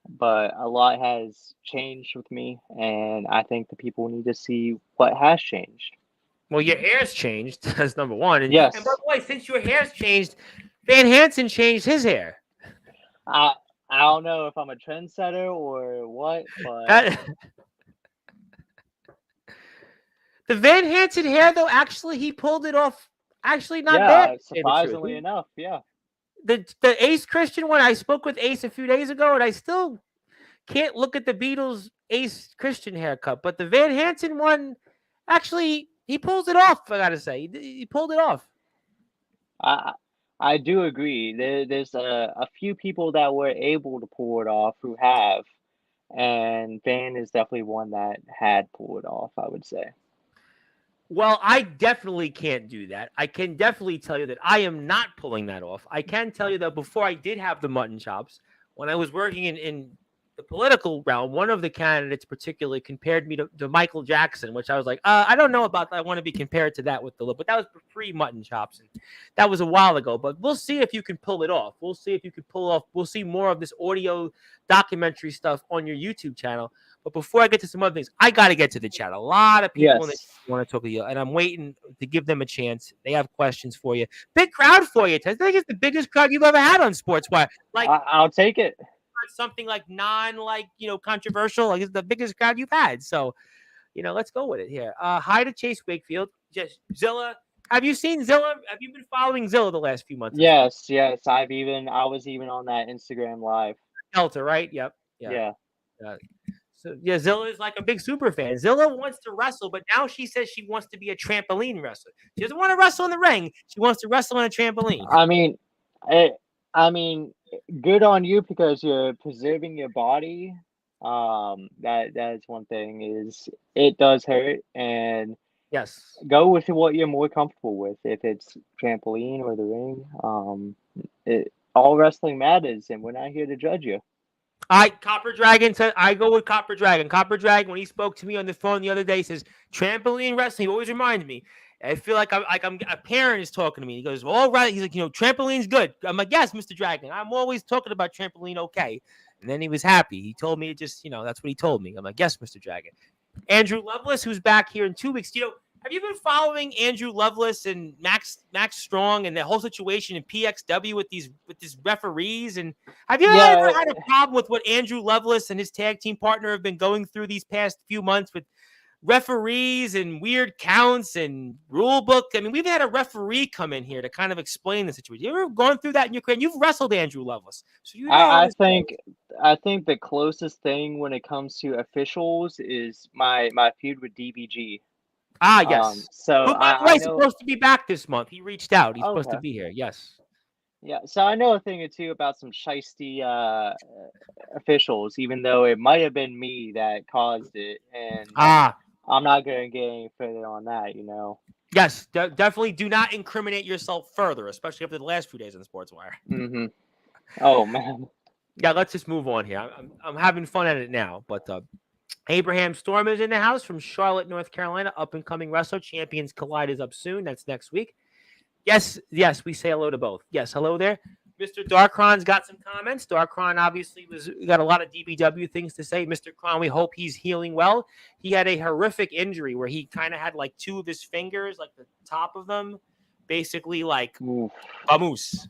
But a lot has changed with me, and I think the people need to see what has changed. Well, your hair's changed. That's number one. And, yes. And by the way, since your hair's changed, Van Hansen changed his hair. I don't know if I'm a trendsetter or what, but the Van Hansen hair, though, actually he pulled it off. Actually, not bad. Surprisingly enough, yeah. The Ace Christian one, I spoke with Ace a few days ago, and I still can't look at the Beatles Ace Christian haircut. But the Van Hansen one, actually, he pulls it off. I gotta say, he pulled it off. I do agree. There's a few people that were able to pull it off who have, and Van is definitely one that had pulled it off, I would say. Well, I definitely can't do that. I can definitely tell you that I am not pulling that off. I can tell you that before I did have the mutton chops, when I was working in the political realm, one of the candidates particularly compared me to Michael Jackson, which I was like, I don't know about that. I want to be compared to that with the look, but that was pre mutton chops. And that was a while ago, but we'll see if you can pull it off. We'll see if you can pull off. We'll see more of this audio documentary stuff on your YouTube channel. But before I get to some other things, I got to get to the chat. A lot of people in the Yes. want to talk to you, and I'm waiting to give them a chance. They have questions for you. Big crowd for you. I think it's the biggest crowd you've ever had on Sportswire. Like I'll take it. something like controversial. Like it's the biggest crowd you've had. So, let's go with it here. Hi to Chase Wakefield. Just Zilla. Have you seen Zilla? Have you been following Zilla the last few months? Yes. I was even on that Instagram live. Delta, right? Yep. Yeah. So yeah, Zilla is like a big super fan. Zilla wants to wrestle, but now she says she wants to be a trampoline wrestler. She doesn't want to wrestle in the ring. She wants to wrestle on a trampoline. I mean, good on you because you're preserving your body. That's one thing. Is it does hurt, and Yes. go with what you're more comfortable with. If it's trampoline or the ring, all wrestling matters, and we're not here to judge you. Copper Dragon said I go with Copper Dragon. Copper Dragon, when he spoke to me on the phone the other day, says trampoline wrestling. He always reminded me. I feel like I'm a parent is talking to me. He goes, all right. He's like, trampoline's good. I'm like, yes, Mr. Dragon. I'm always talking about trampoline. Okay. And then he was happy. He told me it just, that's what he told me. I'm like, yes, Mr. Dragon. Andrew Lovelace, who's back here in 2 weeks. Have you been following Andrew Lovelace and Max Strong and the whole situation in PXW with these referees? And have you ever had a problem with what Andrew Lovelace and his tag team partner have been going through these past few months with referees and weird counts and rule book? I mean, we've had a referee come in here to kind of explain the situation. You ever gone through that in your career? You've wrestled Andrew Lovelace, so I think the closest thing when it comes to officials is my feud with DBG. Yes. So who, by the way, supposed to be back this month. He reached out. He's supposed to be here. Yes. Yeah. So I know a thing or two about some shiesty officials, even though it might have been me that caused it, and I'm not going to get any further on that. Yes, definitely do not incriminate yourself further, especially after the last few days on Sportswire. Mm-hmm. Oh man. Yeah, let's just move on here. I'm having fun at it now, but Abraham Storm is in the house from Charlotte, North Carolina. Up and coming wrestler. Champions Collide is up soon. That's next week. Yes, we say hello to both. Yes, hello there. Mr. Darkron's got some comments. Darkron obviously got a lot of DBW things to say. Mr. Kron, we hope he's healing well. He had a horrific injury where he kind of had like two of his fingers, like the top of them, basically like vamoose.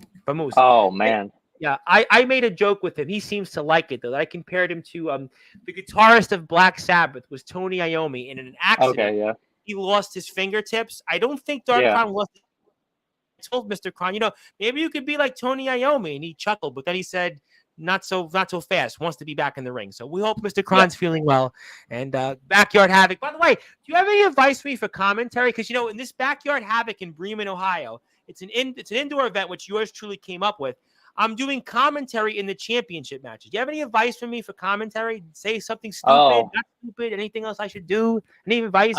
Oh man. Yeah, I made a joke with him. He seems to like it, though. I compared him to the guitarist of Black Sabbath was Tony Iommi. And in an accident, he lost his fingertips. I don't think Darkron lost. I told Mr. Kron, maybe you could be like Tony Iommi. And he chuckled, but then he said, not so fast, wants to be back in the ring. So we hope Mr. Kron's feeling well. And Backyard Havoc. By the way, do you have any advice for me for commentary? Because, in this Backyard Havoc in Bremen, Ohio, it's an indoor event, which yours truly came up with. I'm doing commentary in the championship matches. Do you have any advice for me for commentary? Say something stupid, not stupid, anything else I should do? Any advice?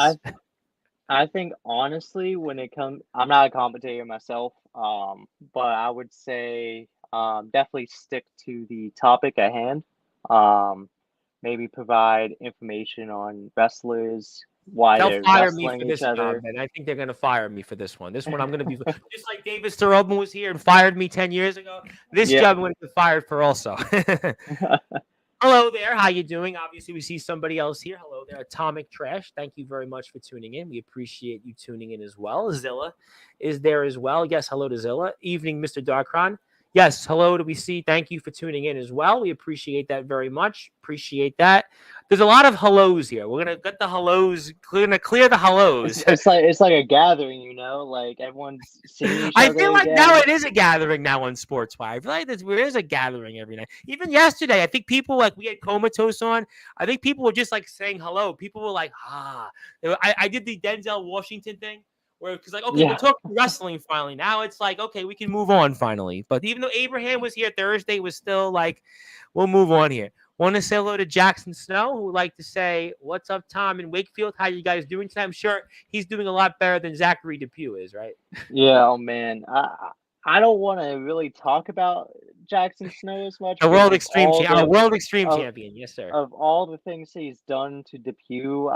I think honestly, when it comes, I'm not a commentator myself, but I would say definitely stick to the topic at hand. Maybe provide information on wrestlers, why they're wrestling each other. And I think they're going to fire me for this one. This one I'm going to be just like David Starobin was here and fired me 10 years ago. This job I'm going to be fired for also. Hello there. How you doing? Obviously, we see somebody else here. Hello there, Atomic Trash. Thank you very much for tuning in. We appreciate you tuning in as well. Zilla is there as well. Yes, hello to Zilla. Evening, Mr. Darkron. Yes, hello to we see. Thank you for tuning in as well. We appreciate that very much. Appreciate that. There's a lot of hellos here. We're gonna get the hellos. We're gonna clear the hellos. It's like a gathering, like everyone's seeing each other. I feel like again. now it is a gathering now on Sportswire. I feel like there is a gathering every night. Even yesterday, I think people we had Comatose on. I think people were just like saying hello. People were like, I did the Denzel Washington thing. Because we're talking wrestling finally. Now it's like, okay, we can move on finally. But even though Abraham was here Thursday, was still like, we'll move on here. Want to say hello to Jackson Snow, who would like to say, what's up, Tom in Wakefield? How you guys doing tonight? I'm sure he's doing a lot better than Zachary Depew is, right? Yeah, oh man, I don't want to really talk about Jackson Snow as much The because World Extreme, our World Extreme of Champion. Yes, sir. of all the things he's done to Depew,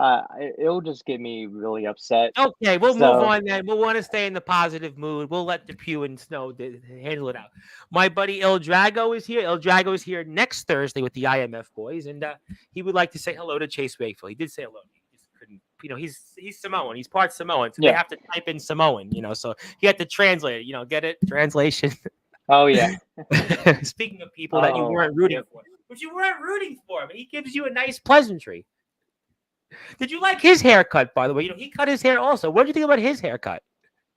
it'll just get me really upset. Okay, we'll move So on then. We'll want to stay in the positive mood. We'll let Depew and Snow handle it out. My buddy Il Drago is here. Il Drago is here next Thursday with the IMF boys, and he would like to say hello to Chase Wakefield. He did say hello. He just couldn't, he's Samoan. He's part Samoan, so they yeah. have to type in Samoan, so he had to translate it. Get it? Translation. Oh yeah. Speaking of people that you weren't rooting for, but you weren't rooting for him, he gives you a nice pleasantry. Did you like his haircut, by the way? He cut his hair also. What did you think about his haircut?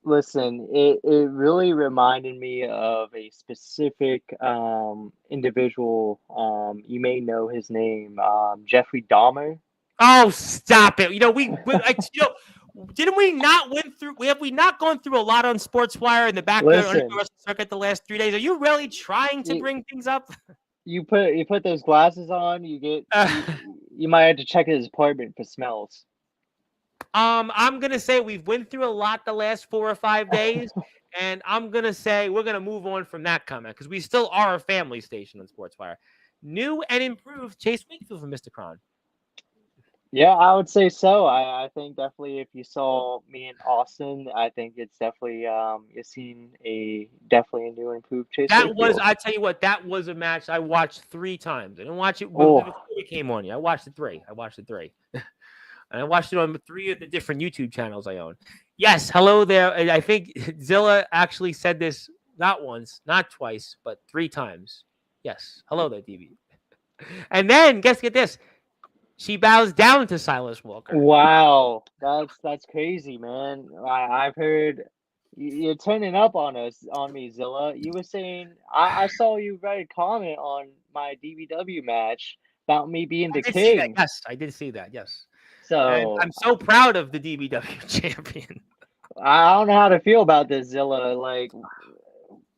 Listen, it really reminded me of a specific individual. You may know his name, Jeffrey Dahmer. Oh, stop it! Didn't we not win through? Have we not gone through a lot on Sportswire in the backyard circuit the last 3 days? Are you really trying to bring things up? You put those glasses on, you might have to check his apartment for smells. I'm gonna say we've went through a lot the last 4 or 5 days, and I'm gonna say we're gonna move on from that comment because we still are a family station on Sportswire. New and improved Chase Wakefield from Mr. Cron. Yeah, I would say so. I think definitely if you saw me in Austin, I think it's definitely you've seen definitely a new improved Chase Wakefield. I tell you what, that was a match I watched 3 times. I didn't watch it before it came on. I watched it 3. And I watched it on 3 of the different YouTube channels I own. Yes, hello there. I think Zilla actually said this not once, not twice, but 3 times. Yes, hello there, DB. And then, get this. She bows down to Silas Walker. Wow, that's crazy, man. I've heard you're turning up on me, Zilla. You were saying I saw you write a comment on my DBW match about me being the king. Yes, I did see that. Yes. So and I'm so proud of the DBW champion. I don't know how to feel about this, Zilla. Like,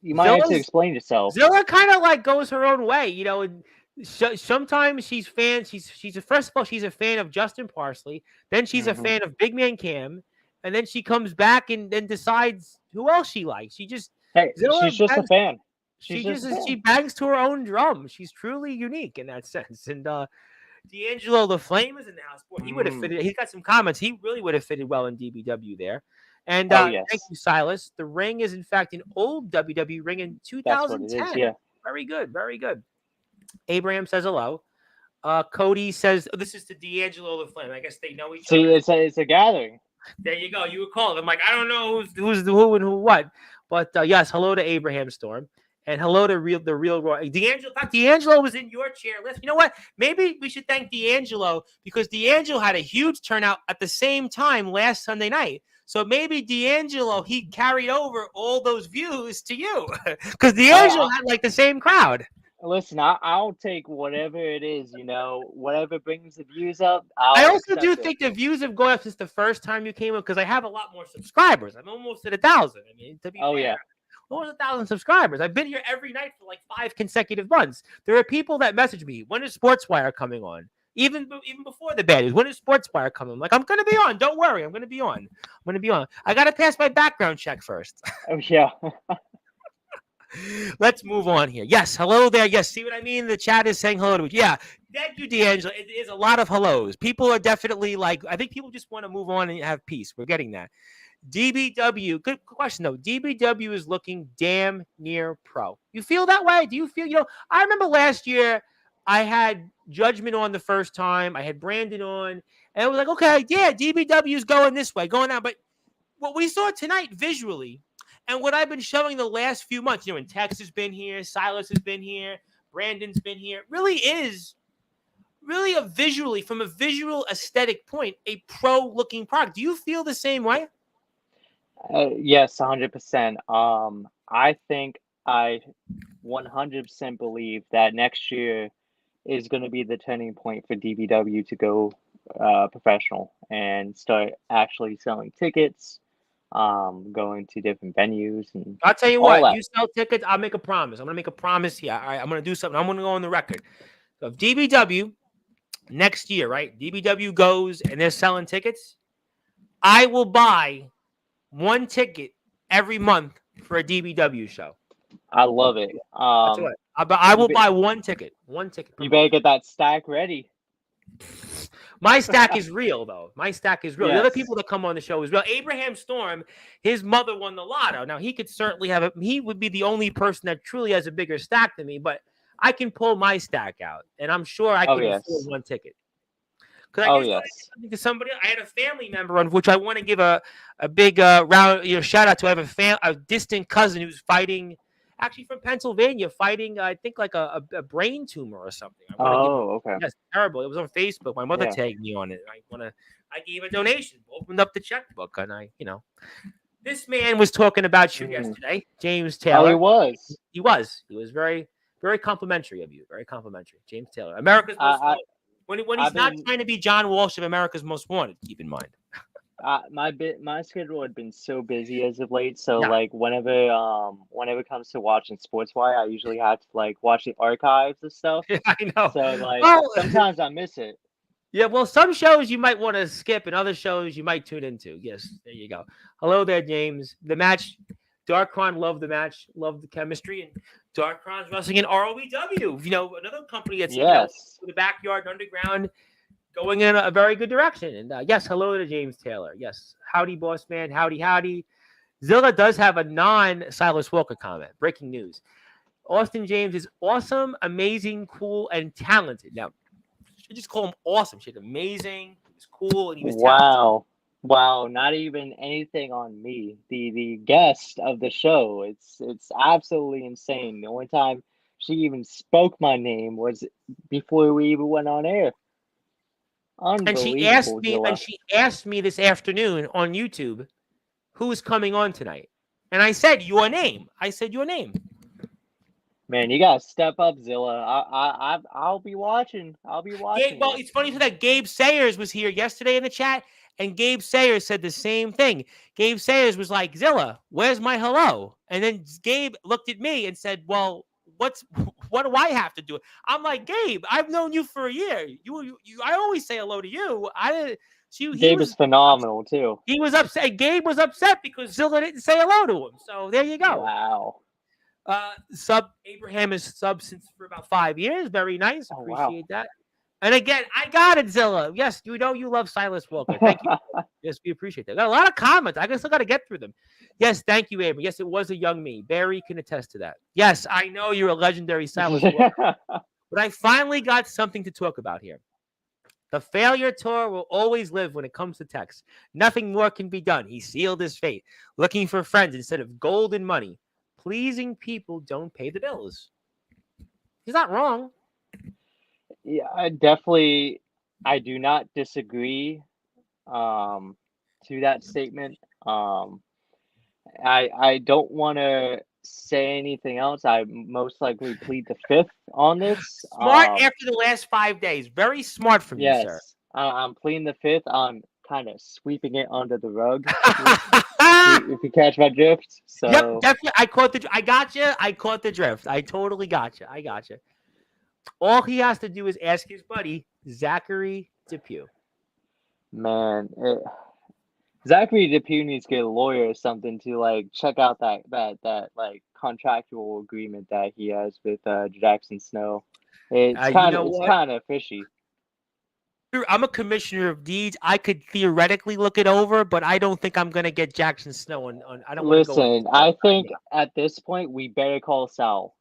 you might have to explain yourself. Zilla kind of goes her own way, And sometimes she's first of all she's a fan of Justin Parsley, then she's a fan of Big Man Cam, and then she comes back and then decides who else she likes. She's just a fan. She bangs to her own drum. She's truly unique in that sense. And D'Angelo the Flame is in the house. Boy, he would have fitted. He's got some comments. He really would have fitted well in DBW there. And thank you, Silas. The ring is in fact an old WWE ring in 2010. That's what it is, yeah. Very good, very good. Abraham says hello. Cody says, this is to D'Angelo the Flame. I guess they know each other. See, it's a gathering. There you go. You were called. I'm like, I don't know who's who and who what. But yes, hello to Abraham Storm. And hello to the real Roy. D'Angelo was in your chair list. You know what? Maybe we should thank D'Angelo because D'Angelo had a huge turnout at the same time last Sunday night. So maybe D'Angelo, he carried over all those views to you because D'Angelo had the same crowd. Listen, I'll take whatever it is, whatever brings the views up. I also do think the views have gone up since the first time you came up because I have a lot more subscribers. I'm almost at 1,000. I mean, to be fair. Yeah. Almost 1,000 subscribers. I've been here every night for 5 consecutive months. There are people that message me, when is Sportswire coming on? Even before the bad news, when is Sportswire coming? I'm like, I'm going to be on. Don't worry. I'm going to be on. I got to pass my background check first. Oh, yeah. Let's move on here. Yes, hello there. Yes, see what I mean? The chat is saying hello to me. Yeah, thank you, D'Angelo. It is a lot of hellos. People are definitely I think people just want to move on and have peace. We're getting that. DBW, good question though. DBW is looking damn near pro. You feel that way? Do you feel, I remember last year I had Judgment on the first time. I had Brandon on, and I was like, okay, yeah, DBW is going this way, going out. But what we saw tonight visually, and what I've been showing the last few months, and Tex has been here, Silas has been here, Brandon's been here, really is really from a visual aesthetic point, a pro-looking product. Do you feel the same way? Yes, 100%. I think I 100% believe that next year is going to be the turning point for DBW to go professional and start actually selling tickets, going to different venues. And I'll tell you what, you sell tickets, I'll make a promise. I'm going to make a promise here. All right, I'm going to do something. I'm going to go on the record. So if DBW next year, right? DBW goes and they're selling tickets. I will buy one ticket every month for a DBW show. I love it. That's what. I will buy one ticket. One ticket per You month. better get that stack ready. My stack is real, though. My stack is real. Yes. The other people that come on the show is real. Abraham Storm, his mother won the lotto. Now, he could certainly have he would be the only person that truly has a bigger stack than me, but I can pull my stack out, and I'm sure I can afford one ticket. Oh, yes. To somebody, I had a family member on which I want to give a big round, shout out to. I have a distant cousin who's fighting, actually from Pennsylvania, fighting I think like a brain tumor or something. Okay. That's terrible. It was on Facebook. My mother tagged me on it. I gave a donation, opened up the checkbook, and this man was talking about you yesterday, James Taylor. Oh, he was. He was very, very complimentary of you. Very complimentary, James Taylor, America's most wanted. When he's not trying to be John Walsh of America's Most Wanted, keep in mind. My schedule had been so busy as of late, so like whenever it comes to watching Sportswire, I usually have to like watch the archives and stuff. Yeah, I know. So like sometimes I miss it. Yeah, well, some shows you might want to skip, and other shows you might tune into. Yes, there you go. Hello there, James. The match, Darkron loved the match, loved the chemistry, and Darkron's wrestling in ROEW. Another company that's the backyard and underground, going in a very good direction. And yes, hello to James Taylor. Yes, howdy, boss man. Howdy. Zilla does have a non-Silas Walker comment. Breaking news. Austin James is awesome, amazing, cool, and talented. Now, I should just call him awesome. She's amazing. He was cool, and he was talented. Wow, not even anything on me. The guest of the show. It's absolutely insane. The only time she even spoke my name was before we even went on air. And she asked me this afternoon on YouTube, who's coming on tonight? And I said your name. Man, you gotta step up, Zilla. I'll be watching. Well, it's funny that Gabe Sayers was here yesterday in the chat, and Gabe Sayers said the same thing. Gabe Sayers was like, Zilla, where's my hello? And then Gabe looked at me and said, well, what do I have to do? I'm like, Gabe, I've known you for a year. I always say hello to you. Gabe is phenomenal too. He was upset. Gabe was upset because Zilla didn't say hello to him. So there you go. Wow. Abraham is sub since for about 5 years. Very nice. Appreciate that. And again, I got it, Zilla. Yes, you love Silas Walker. Thank you. Yes, we appreciate that. Got a lot of comments. I guess I got to get through them. Yes, thank you, Abraham. Yes, it was a young me. Barry can attest to that. Yes, I know you're a legendary Silas Walker. But I finally got something to talk about here. The failure tour will always live when it comes to Tex. Nothing more can be done. He sealed his fate, looking for friends instead of gold and money. Pleasing people don't pay the bills. He's not wrong. Yeah, I do not disagree to that statement. I don't want to say anything else. I most likely plead the fifth on this. Smart after the last 5 days. Very smart from you, sir. I'm pleading the fifth. I'm kind of sweeping it under the rug. If you catch my drift. So yep, definitely. I got you. I caught the drift. I totally got you. I got you. All he has to do is ask his buddy Zachary Depew. Man, Zachary Depew needs to get a lawyer or something to like check out that like contractual agreement that he has with Jackson Snow. It's kind of fishy. I'm a commissioner of deeds. I could theoretically look it over, but I don't think I'm going to get Jackson Snow on. I don't listen. I think at this point we better call Sal.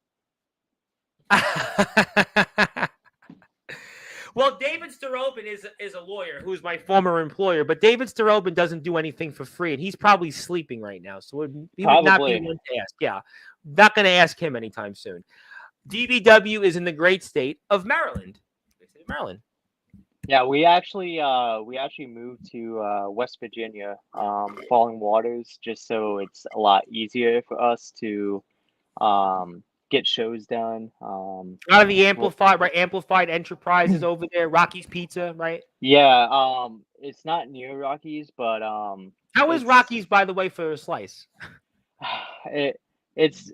Well, David Starobin is a lawyer who's my former employer, but David Starobin doesn't do anything for free, and he's probably sleeping right now, so he would not be one to ask. Yeah, not going to ask him anytime soon. DBW is in the great state of Maryland. Maryland. Yeah, we actually moved to West Virginia, Falling Waters, just so it's a lot easier for us to get shows done. Out of the Amplified, right? Amplified Enterprises over there, Rocky's Pizza, right? Yeah, it's not near Rocky's, but how is Rocky's, by the way, for a slice? It's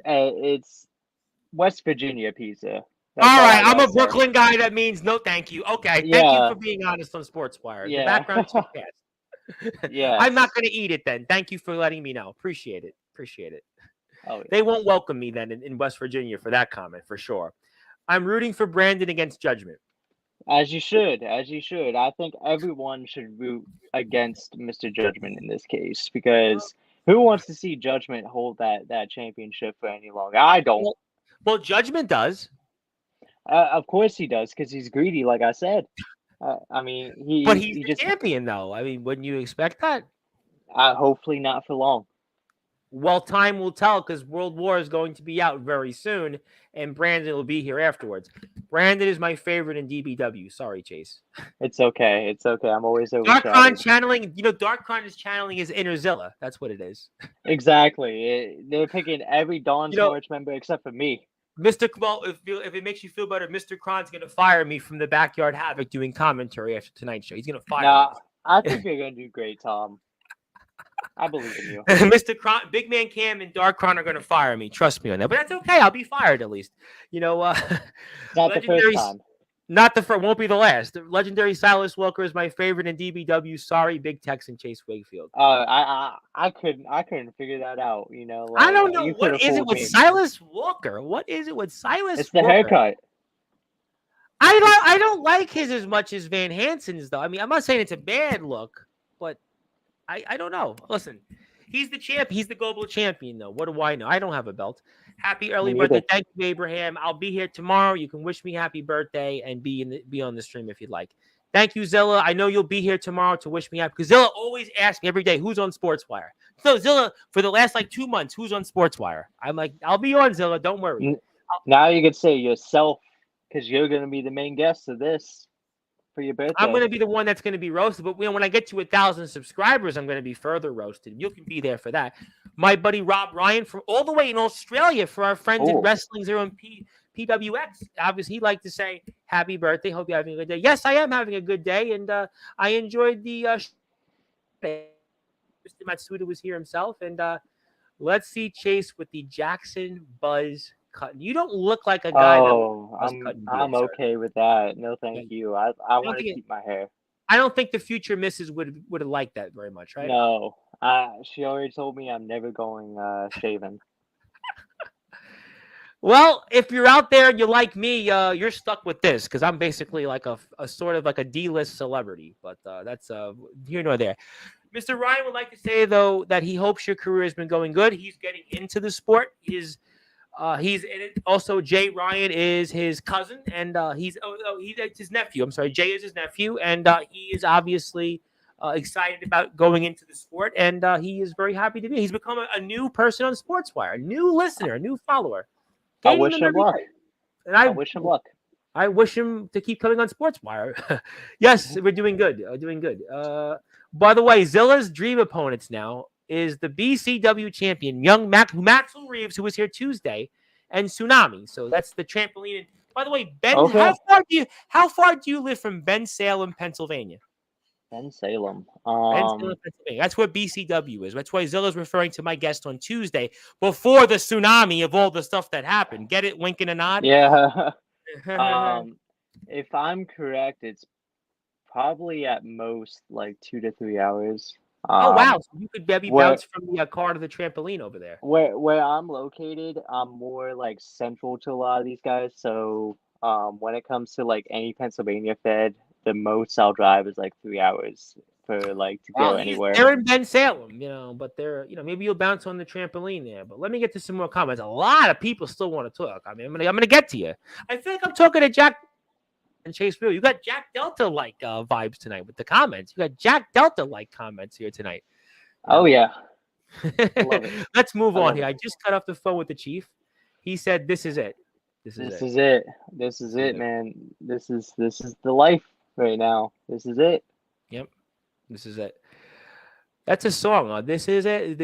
West Virginia pizza. That's All all right, I I'm gotta a say. Brooklyn guy. That means no, thank you. Okay, thank you Yeah, for being honest on Sportswire. The yeah, background check passed. I'm not yes. going to eat it then. Thank you for letting me know. Appreciate it. Appreciate it. Oh They yeah. won't welcome me then in West Virginia for that comment for sure. I'm rooting for Brandon against Judgment. As you should, as you should. I think everyone should root against Mr. Judgment in this case because who wants to see Judgment hold that championship for any longer? I don't. Well, Judgment does, Of course he does because he's greedy, like I said. I mean, but he he's he the just champion though. I mean, wouldn't you expect that? hopefully not for long. Well, time will tell because World War is going to be out very soon, and Brandon will be here afterwards. Brandon is my favorite in DBW. Sorry, Chase. It's okay. It's okay. I'm always Darkron overshadowed. channeling, Darkron is channeling his inner Zilla. That's what it is. Exactly. They're picking every Dawn's You know, March member except for me. Mr. Well, if it makes you feel better, Mr. Kron's going to fire me from the Backyard Havoc doing commentary after tonight's show. He's going to fire Nah, me. I think you're gonna do great, Tom. I believe in you. Mr. Kron, Big Man Cam, and Dark Kron are going to fire me. Trust me on that. But that's okay. I'll be fired at least. It's not the first legendary, time. not the first, won't be the last. Legendary Silas Walker is my favorite in DBW. Sorry, Big Tex and Chase Wakefield. I couldn't figure that out. I don't know you what could've is it fooled with me. Silas Walker. What is it with Silas? It's the Walker? haircut. I don't like his as much as Van Hansen's though. I mean, I'm not saying it's a bad look, but I don't know. Listen, he's the champ. He's the global champion though. What do I know? I don't have a belt. Happy early Me birthday. neither. Thank you, Abraham. I'll be here tomorrow. You can wish me happy birthday and be on the stream if you'd like. Thank you, Zilla. I know you'll be here tomorrow to wish me happy because Zilla always asks me every day who's on Sportswire. So Zilla, for the last 2 months, who's on Sportswire? I'm like, I'll be on, Zilla. Don't worry. Now you could say yourself because you're gonna be the main guest of this for your birthday. I'm going to be the one that's going to be roasted. But when I get to 1,000 subscribers, I'm going to be further roasted. You can be there for that. My buddy Rob Ryan from all the way in Australia for our friends in Wrestling Zero and PWX. Obviously, he'd like to say happy birthday. Hope you're having a good day. Yes, I am having a good day. And I enjoyed the Mr. Matsuda was here himself. And let's see Chase with the Jackson Buzz cutting. You don't look like a guy I'm okay with that. No, thank you. I want to keep my hair. I don't think the future missus would have liked that very much, right? No, she already told me I'm never going shaven. Well, if you're out there and you like me, you're stuck with this because I'm basically like a sort of like a D-list celebrity. But that's here nor there. Mr. Ryan would like to say though that he hopes your career has been going good. He's getting into the sport. He's in it. Also, Jay Ryan is his cousin, and he's his nephew. I'm sorry, Jay is his nephew, and he is obviously excited about going into the sport, and he is very happy to be. He's become a new person on Sportswire, a new listener, a new follower. I wish him luck. And I wish him luck. I wish him to keep coming on Sportswire. Yes, we're doing good. Doing good. By the way, Zilla's dream opponents now is the BCW champion, young Maxwell Reeves, who was here Tuesday, and Tsunami. So that's the trampoline. By the way, Ben, Okay. how far do you live from Ben Salem, Pennsylvania? Ben Salem. Pennsylvania. That's where BCW is. That's why Zilla's referring to my guest on Tuesday before the tsunami of all the stuff that happened. Get it? Wink and a nod? Yeah. If I'm correct, it's probably at most 2 to 3 hours. Oh, wow. So you could maybe bounce from the car to the trampoline over there. Where I'm located, I'm more central to a lot of these guys. So when it comes to any Pennsylvania Fed, the most I'll drive is 3 hours for to go anywhere. They're in Ben Salem, but they're, maybe you'll bounce on the trampoline there. But let me get to some more comments. A lot of people still want to talk. I mean, I'm gonna get to you. I feel like I'm talking to Jack and Chase Real. You got Jack Delta vibes tonight with the comments. You got Jack Delta comments here tonight. Oh yeah. Let's move on here. I just cut off the phone with the chief. He said, "This is it. This is it, man. This is the life right now. This is it." Yep, this is it. That's a song. This is it.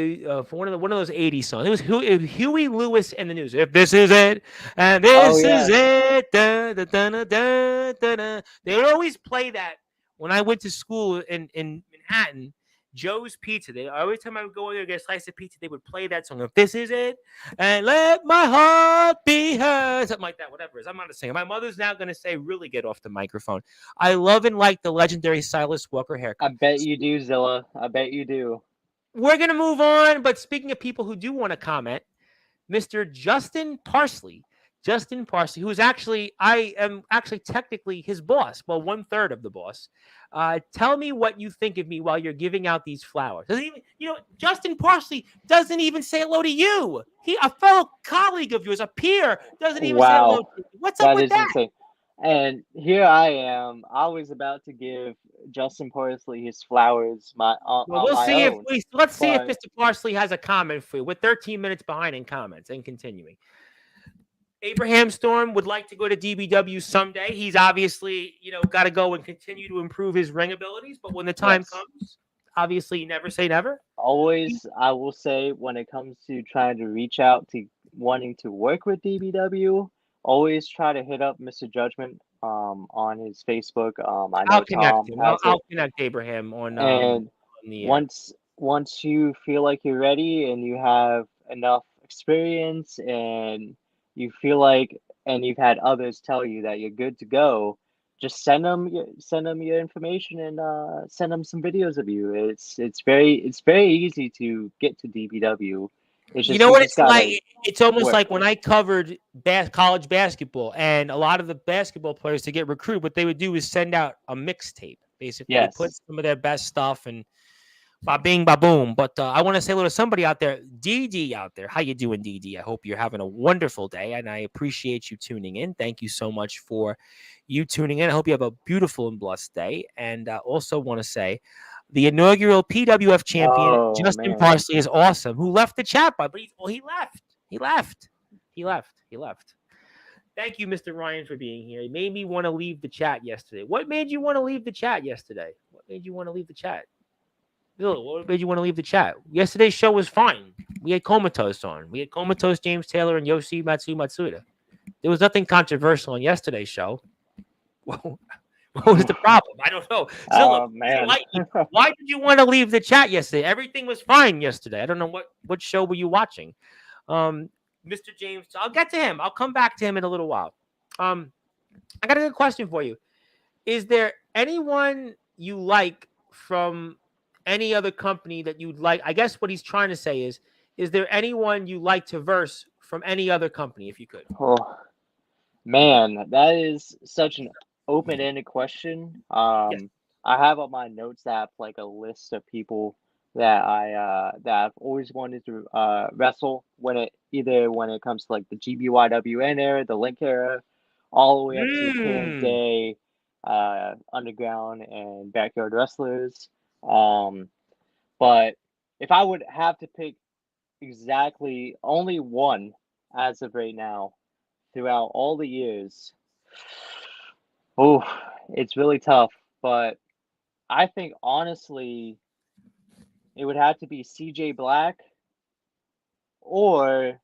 For one of those '80s songs. It was Huey Lewis and the News. If this is it, and this is it. Da, da, da, da, da, da, da. They would always play that when I went to school in Manhattan. Joe's Pizza. Every time I would go in there and get a slice of pizza, they would play that song. If this is it, and let my heart shall be heard. Something like that, whatever it is. I'm not a singer. My mother's now going to say, really get off the microphone. I love and like the legendary Silas Walker haircut. I bet you do, Zilla. I bet you do. We're going to move on. But speaking of people who do want to comment, Mr. Justin Parsley, who's actually, I am actually technically his boss. Well, 1/3 of the boss. Tell me what you think of me while you're giving out these flowers. Doesn't even, Justin Parsley doesn't even say hello to you. A fellow colleague of yours, a peer, doesn't even say hello to you. What's up with that? Insane. And here I am. I was about to give Justin Parsley his flowers. Let's see if Mr. Parsley has a comment for you. We're 13 minutes behind in comments and continuing. Abraham Storm would like to go to DBW someday. He's obviously, got to go and continue to improve his ring abilities. But when the time comes, obviously, you never say never. Always, I will say, when it comes to trying to reach out to wanting to work with DBW, always try to hit up Mr. Judgment on his Facebook. I'll connect him. I'll connect Abraham on. And once you feel like you're ready and you have enough experience and you feel like, and you've had others tell you that you're good to go, just send them your information and send them some videos of you. It's very easy to get to DBW. It's just, what it's like? It's almost like when I covered college basketball, and a lot of the basketball players, to get recruited, what they would do is send out a mixtape. Basically, they put some of their best stuff and ba-bing, ba-boom. But I want to say hello to somebody out there, DD out there. How you doing, DD? I hope you're having a wonderful day, and I appreciate you tuning in. Thank you so much for you tuning in. I hope you have a beautiful and blessed day. And also want to say, the inaugural PWF champion, Justin Parsley, is awesome. Who left the chat, but he left. Thank you, Mr. Ryan, for being here. It made me want to leave the chat yesterday. What made you want to leave the chat yesterday? What made you want to leave the chat? What made you want to leave the chat? Yesterday's show was fine. We had Comatose on. We had Comatose, James Taylor, and Yoshi Matsuda. There was nothing controversial on yesterday's show. Well, what was the problem? I don't know. Zilla, man. Why did you want to leave the chat yesterday? Everything was fine yesterday. I don't know what show were you watching. Mr. James, I'll get to him. I'll come back to him in a little while. I got a good question for you. Is there anyone you like from any other company that you'd like? I guess what he's trying to say is there anyone you like to verse from any other company, if you could? Oh, man, that is such an open-ended question. Yes. I have on my notes app like a list of people that I've always wanted to wrestle when it comes to like the GBYWN era, the Link era, all the way up to current day underground and backyard wrestlers. But if I would have to pick exactly only one as of right now throughout all the years, it's really tough. But I think honestly it would have to be CJ Black or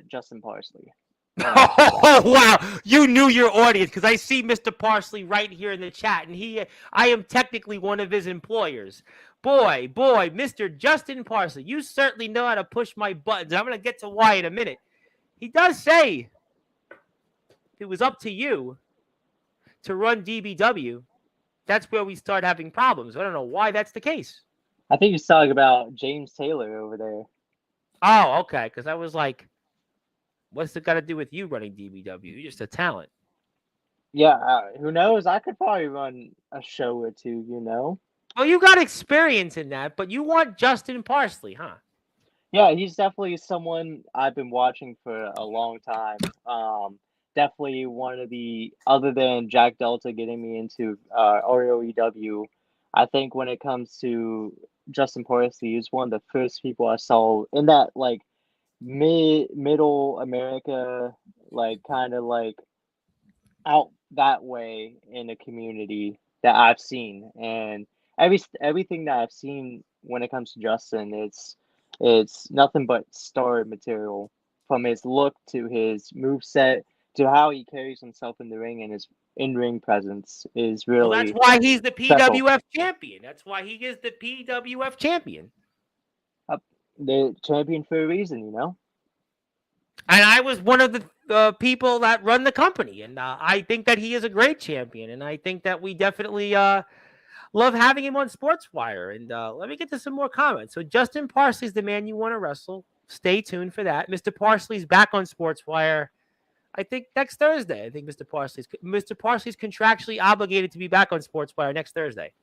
Justin Parsley. Oh, wow. You knew your audience, because I see Mr. Parsley right here in the chat, and I am technically one of his employers. Boy, Mr. Justin Parsley, you certainly know how to push my buttons. I'm going to get to why in a minute. He does say if it was up to you to run DBW, that's where we start having problems. I don't know why that's the case. I think he's talking about James Taylor over there. Oh, okay, because I was like, what's it got to do with you running DBW? You're just a talent. Yeah, who knows? I could probably run a show or two, Well, you got experience in that, but you want Justin Parsley, huh? Yeah, he's definitely someone I've been watching for a long time. Definitely one of the, other than Jack Delta getting me into ROEW, I think when it comes to Justin Parsley, he's one of the first people I saw in that like middle America, like kind of like out that way in a community that I've seen. And everything that I've seen when it comes to Justin, it's nothing but star material, from his look to his moveset to how he carries himself in the ring, and his in-ring presence is really. Well, that's why he's the PWF champion. That's why he is the PWF champion. The champion for a reason, And I was one of the people that run the company, and I think that he is a great champion, and I think that we definitely love having him on Sportswire. And let me get to some more comments. So Justin Parsley's the man you want to wrestle. Stay tuned for that. Mr. Parsley's back on Sportswire. I think next Thursday. I think Mr. Parsley's contractually obligated to be back on Sportswire next Thursday.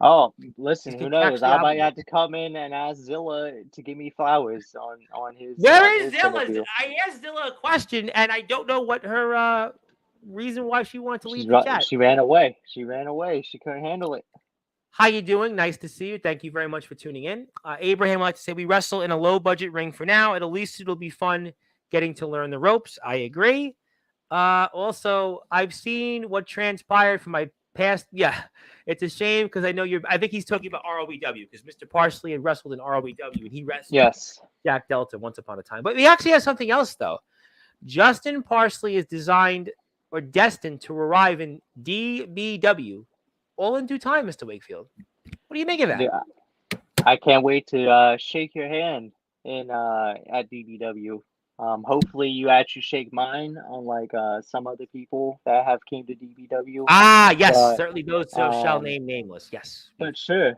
Oh, He's listen, who contractually knows? I might have obligated. to come in and ask Zilla to give me flowers on his Where is his Zilla? interview. I asked Zilla a question, and I don't know what her reason why she wanted to leave the chat. She ran away. She ran away. She couldn't handle it. How you doing? Nice to see you. Thank you very much for tuning in. Abraham would like to say we wrestle in a low budget ring for now. At least it'll be fun getting to learn the ropes. I agree. Also, I've seen what transpired from my past. Yeah, it's a shame because I think he's talking about ROEW because Mr. Parsley had wrestled in ROEW and he wrestled Yes. Jack Delta once upon a time. But he actually has something else though. Justin Parsley is designed or destined to arrive in DBW all in due time, Mr. Wakefield. What do you make of that? Yeah. I can't wait to shake your hand in at DBW. Hopefully you actually shake mine, unlike some other people that have came to DBW. Ah, yes, But, certainly those shall name nameless. Yes, but sure.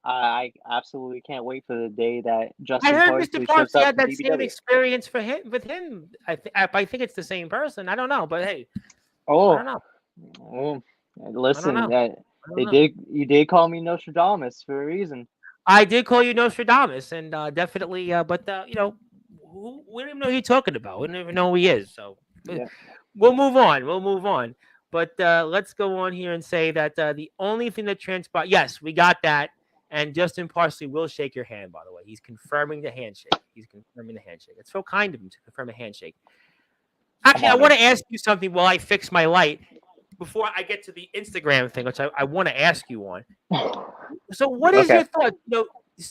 I absolutely can't wait for the day that I Justin heard Parsley Mr. shows Parsley up had in that same DBW. experience with him. I think it's the same person. I don't know, but hey, I Oh, don't know. listen, I don't know. you did call me Nostradamus for a reason. I did call you Nostradamus, and definitely, but we don't even know who you're talking about. We don't even know who he is. So Yeah. we'll move on. We'll move on. But let's go on here and say that the only thing that transpired, yes, we got that. And Justin Parsley will shake your hand, by the way. He's confirming the handshake. It's so kind of him to confirm a handshake. Actually, I want to ask you something while I fix my light before I get to the Instagram thing, which I want to ask you on. So what is your thought?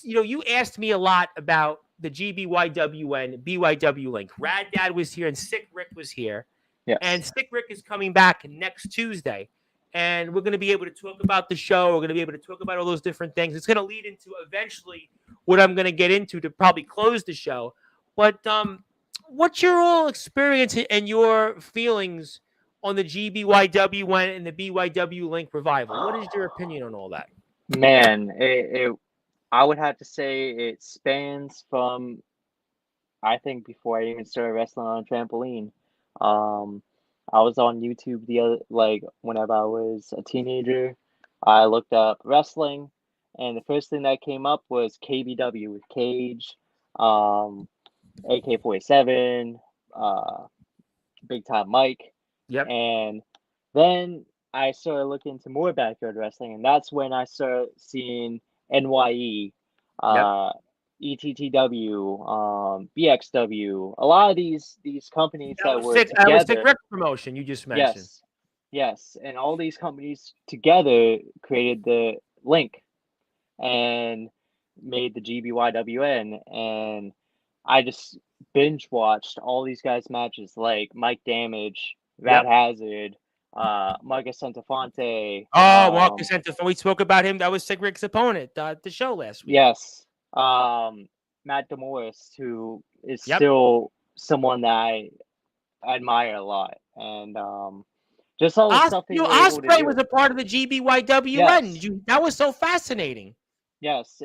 You asked me a lot about the GBYW and BYW link. Rad Dad was here and Sick Rick was here. Yes. And Sick Rick is coming back next Tuesday. And we're going to be able to talk about the show. We're going to be able to talk about all those different things. It's going to lead into eventually what I'm going to get into to probably close the show. But what's your whole experience and your feelings on the GBYW and the BYW link revival? What is your opinion on all that? Man, I would have to say it spans from, I think, before I even started wrestling on a trampoline. I was on YouTube whenever I was a teenager. I looked up wrestling, and the first thing that came up was KBW with Cage, AK-47, Big Time Mike. Yep. And then I started looking into more backyard wrestling, and that's when I started seeing NYE, ETTW, BXW, a lot of these companies that were together. That was Sick Rick promotion you just mentioned. Yes, and all these companies together created the link and made the GBYWN, and I just binge watched all these guys' matches, like Mike Damage, Rat Hazard, Marcus Santafonte. Marcus Santafonte. We spoke about him. That was Sick Rick's opponent at the show last week. Yes. Matt DeMorris, who is still someone that I admire a lot. And just all the stuff he was able to do. Ospreay was a part of the GBYWN. Yes. That was so fascinating. Yes.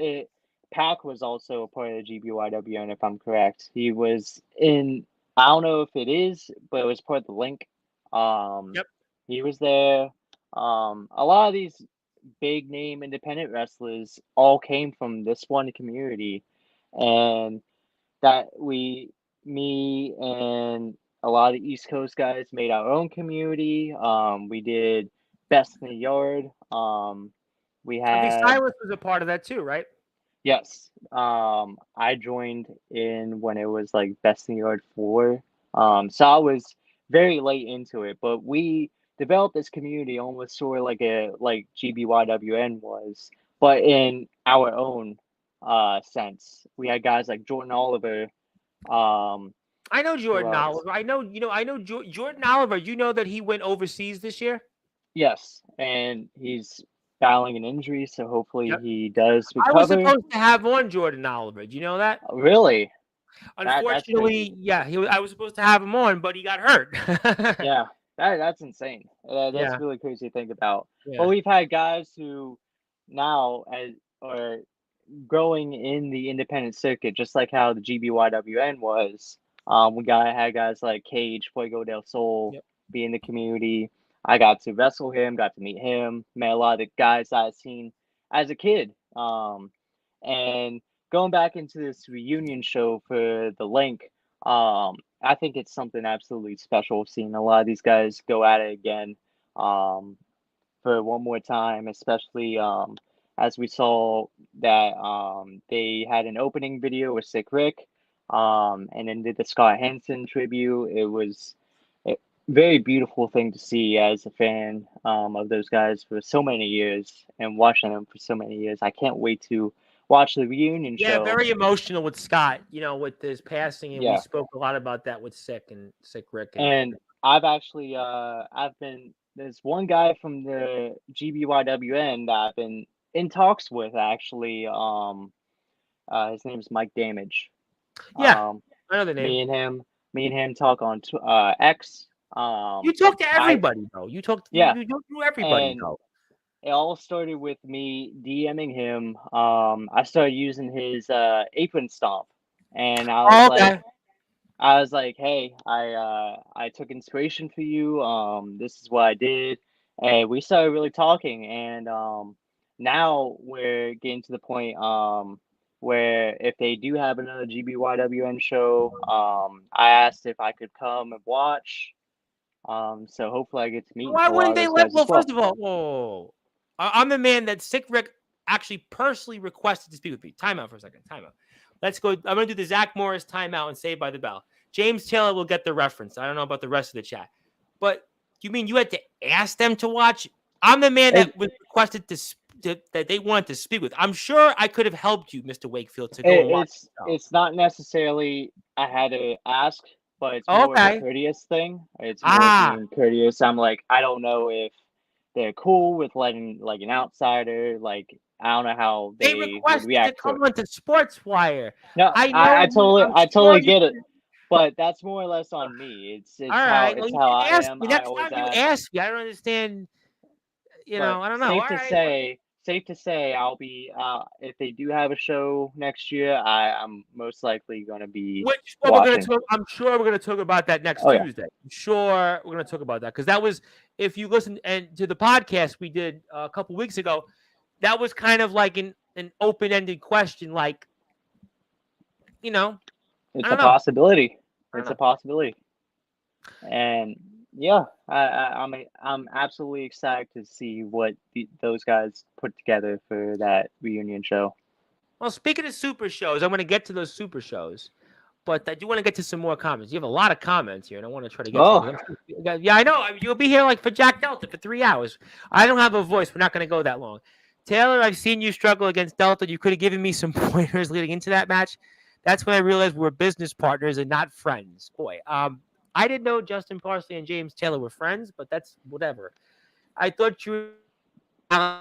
Pac was also a part of the GBYWN, if I'm correct. He was in, I don't know if it is, but it was part of the link. He was there. A lot of these big name independent wrestlers all came from this one community, and that me and a lot of the East Coast guys made our own community. We did Best in the Yard. We had Silas was a part of that too, right? Yes. I joined in when it was like Best in the Yard 4. So I was very late into it, but we developed this community almost sort of like GBYWN was, but in our own sense. We had guys like Jordan Oliver. I know Jordan Oliver. I know Jordan Oliver. You know that he went overseas this year? Yes, and he's battling an injury, so hopefully he does recover. I was supposed to have on Jordan Oliver. Do you know that? Really? That's crazy. Unfortunately, yeah, I was supposed to have him on, but he got hurt. Yeah, that's insane. That's Yeah, really crazy to think about. But yeah, we've had guys who now as or growing in the independent circuit, just like how the GBYWN was. Had guys like Cage, Fuego del Sol, yep. be in the community. I got to wrestle him, got to meet him, met a lot of the guys I've seen as a kid. And going back into this reunion show for the link, I think it's something absolutely special seeing a lot of these guys go at it again. Um, for one more time, especially as we saw that they had an opening video with Sick Rick, and then did the Scott Hansen tribute. It was a very beautiful thing to see as a fan of those guys for so many years and watching them for so many years. I can't wait to watch the reunion Yeah, show. very emotional with Scott, with his passing, and we Yeah, spoke a lot about that with Sick Rick, and and I've actually I've been there's one guy from the GBYWN that I've been in talks with actually. His name is Mike Damage. yeah, Um, I know the name. me and him, me and him talk on X. You talk to I everybody though. You talk to Yeah, you to everybody and though. it all started with me DMing him. I started using his apron stomp, and Oh, okay. I was like, hey, I took inspiration for you. This is what I did, and we started really talking. And now we're getting to the point where if they do have another GBYWN show, I asked if I could come and watch. So hopefully I get to meet Why a lot wouldn't of they those let? guys as Well, well. first of all, whoa, I'm the man that Sick Rick actually personally requested to speak with me. Time out for a second. Time out. Let's go. I'm gonna do the Zach Morris timeout and Saved by the Bell. James Taylor will get the reference. I don't know about the rest of the chat, but you mean you had to ask them to watch? I'm the man It, that was requested that they wanted to speak with. I'm sure I could have helped you, Mr. Wakefield, to go and watch the show. it's not necessarily I had to ask, but it's more of a Okay. courteous thing. It's more of Ah, being courteous. I'm like, I don't know if they're cool with letting like an outsider. Like, I don't know how they they would requested to react to come it. onto Sportswire. No, I know you. I'm I sure totally you. get it. But that's more or less on me. All right. Well, It's you how didn't I ask am. me. I Next always time you ask. ask me, I don't understand. But I don't know. All right. Well, safe to say, I'll be if they do have a show next year, I'm most likely gonna be which one we're gonna watching. talk? I'm sure we're gonna talk about that next Oh yeah. Tuesday. I'm sure we're gonna talk about that because that was, if you listen and to the podcast we did a couple weeks ago, that was kind of like an open ended question. Like, I It's a don't know. possibility. I don't It's a know. possibility. And yeah, I'm absolutely excited to see what those guys put together for that reunion show. Well, speaking of super shows, I'm gonna get to those super shows. But I do want to get to some more comments. You have a lot of comments here, and I want to try to get to Oh, them. Yeah, I know. You'll be here like for Jack Delta for 3 hours. I don't have a voice. We're not going to go that long. Taylor, I've seen you struggle against Delta. You could have given me some pointers leading into that match. That's when I realized we're business partners and not friends. Boy, I didn't know Justin Parsley and James Taylor were friends, but that's whatever. I thought you were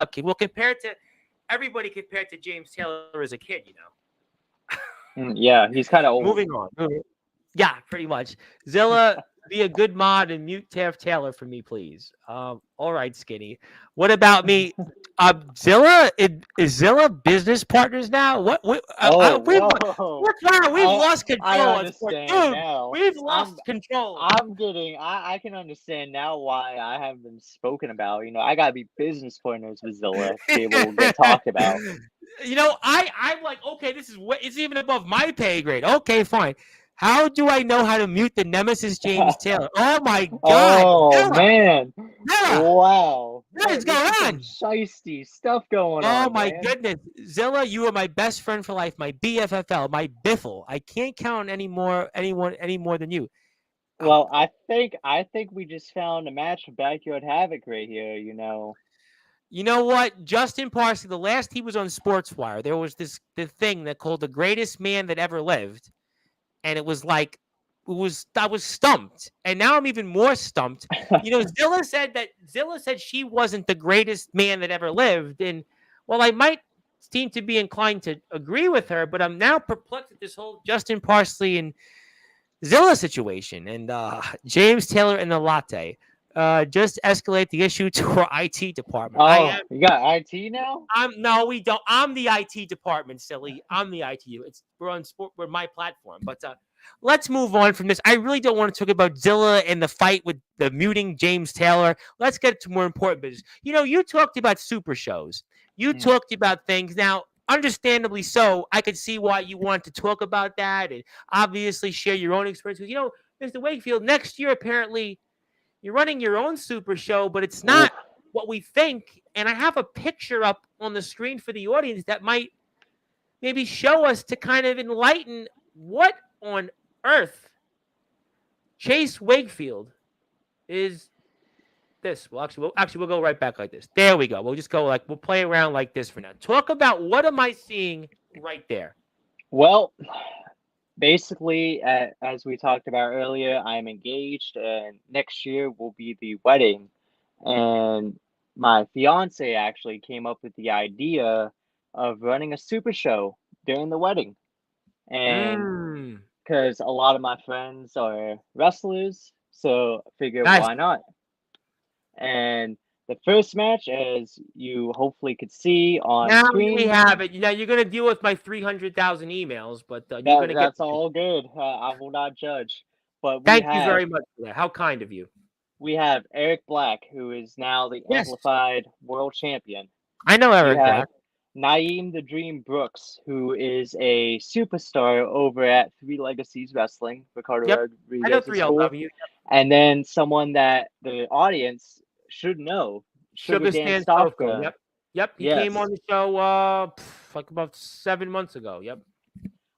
okay. Well, compared to James Taylor as a kid. yeah, he's kind of old. Moving on. Yeah, pretty much. Zilla, be a good mod and mute Taff Taylor for me, please. All right, Skinny. What about me? Zilla, is Zilla business partners now? Oh, We've whoa. we've lost I control on sports. understand Dude, now. we've lost control. I can understand now why I haven't been spoken about. I gotta be business partners with Zilla to be able to get talked about. I'm like, okay, it's even above my pay grade. Okay, fine. How do I know how to mute the nemesis James Taylor? Oh my God, Oh Zilla, man. Zilla, Wow. what is This going is some on? shiesty stuff going Oh on, my man. goodness, Zilla, you are my best friend for life, my BFFL, my biffle. I can't count anyone any more than you. Well, I think we just found a match for Backyard Havoc right here. You know what? Justin Parsley, the last he was on Sportswire, there was the thing that called the greatest man that ever lived. And it was like, I was stumped. And now I'm even more stumped. Zilla said she wasn't the greatest man that ever lived. And well, I might seem to be inclined to agree with her, but I'm now perplexed at this whole Justin Parsley and Zilla situation. And James Taylor and the latte. Just escalate the issue to our IT department. Oh, you got IT now? No, we don't. I'm the IT department, silly. I'm the IT. We're my platform. But let's move on from this. I really don't want to talk about Zilla and the fight with the muting James Taylor. Let's get to more important business. You talked about super shows. You talked about things. Now, understandably so, I could see why you want to talk about that and obviously share your own experience. Because, Mr. Wakefield, next year, apparently, you're running your own super show, but it's not what we think. And I have a picture up on the screen for the audience that might maybe show us to kind of enlighten what on earth Chase Wakefield is this. Well, we'll go right back like this. There we go. We'll just go we'll play around like this for now. Talk about what am I seeing right there? Well, basically, as we talked about earlier, I'm engaged, and next year will be the wedding. And my fiance actually came up with the idea of running a super show during the wedding. And because a lot of my friends are wrestlers, so I figured why not? And the first match, as you hopefully could see on screen. We have it. You're going to deal with my 300,000 emails, but you're going to that's all good. I will not judge. But thank you very much for that. How kind of you. We have Eric Black, who is now the Amplified World Champion. I know Eric Black. Naeem the Dream Brooks, who is a superstar over at Three Legacies Wrestling. Ricardo Rodriguez. I know 3LW. And then someone that the audience should know. Sugar Dan Stofka. Yep. He came on the show like about 7 months ago. Yep.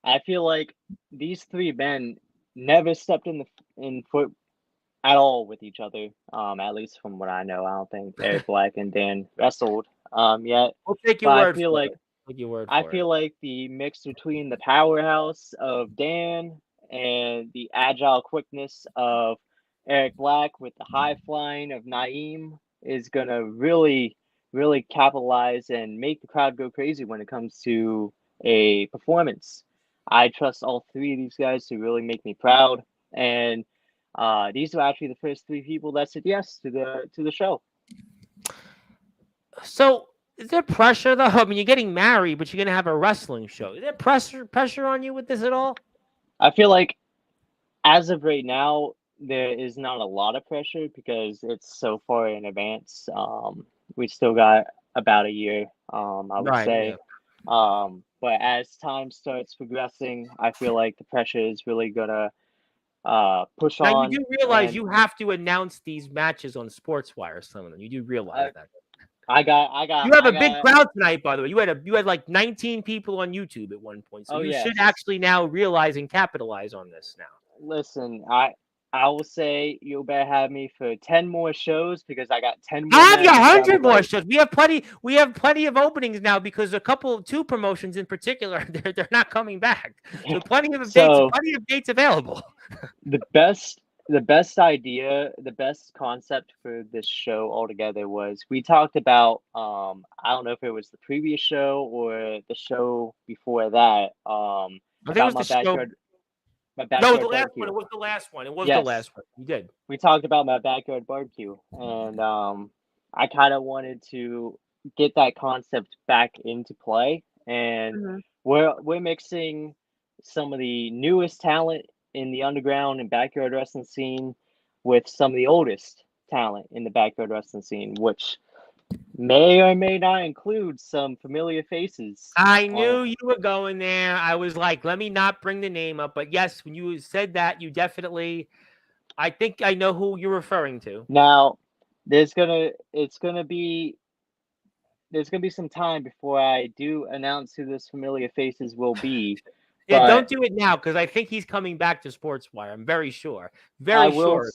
I feel like these three men never stepped in foot at all with each other. At least from what I know, I don't think Eric Black and Dan wrestled yet. We'll take your word for it. I feel like the mix between the powerhouse of Dan and the agile quickness of Eric Black with the high flying of Naeem is gonna really, really capitalize and make the crowd go crazy when it comes to a performance. I trust all three of these guys to really make me proud, and these are actually the first three people that said yes to the show. So, is there pressure though? I mean, you're getting married, but you're gonna have a wrestling show. Is there pressure on you with this at all? I feel like, as of right now, there is not a lot of pressure because it's so far in advance. We still got about a year, I would say. Yeah. But as time starts progressing, I feel like the pressure is really gonna push on. Now you do realize you have to announce these matches on Sportswire. Some of them, you do realize that. I got. You have a big crowd tonight, by the way. You had like 19 people on YouTube at one point, so you should actually now realize and capitalize on this now. Listen, I will say you better have me for 10 more shows because I got 10 more. I have you 100 more shows. We have plenty of openings now because two promotions in particular, they're not coming back. So plenty of dates available. The best idea, the best concept for this show altogether was we talked about I don't know if it was the previous show or the show before that. I think it was the show. No, the last one. It was the last one. The last one. You did. We talked about my backyard barbecue, and I kind of wanted to get that concept back into play, and we're mixing some of the newest talent in the underground and backyard wrestling scene with some of the oldest talent in the backyard wrestling scene, which may or may not include some familiar faces. I knew you were going there. I was like, let me not bring the name up. But yes, when you said that, you definitely, I think I know who you're referring to. Now, there's gonna be some time before I do announce who those familiar faces will be. Yeah, don't do it now because I think he's coming back to Sportswire. I'm very sure. Sure.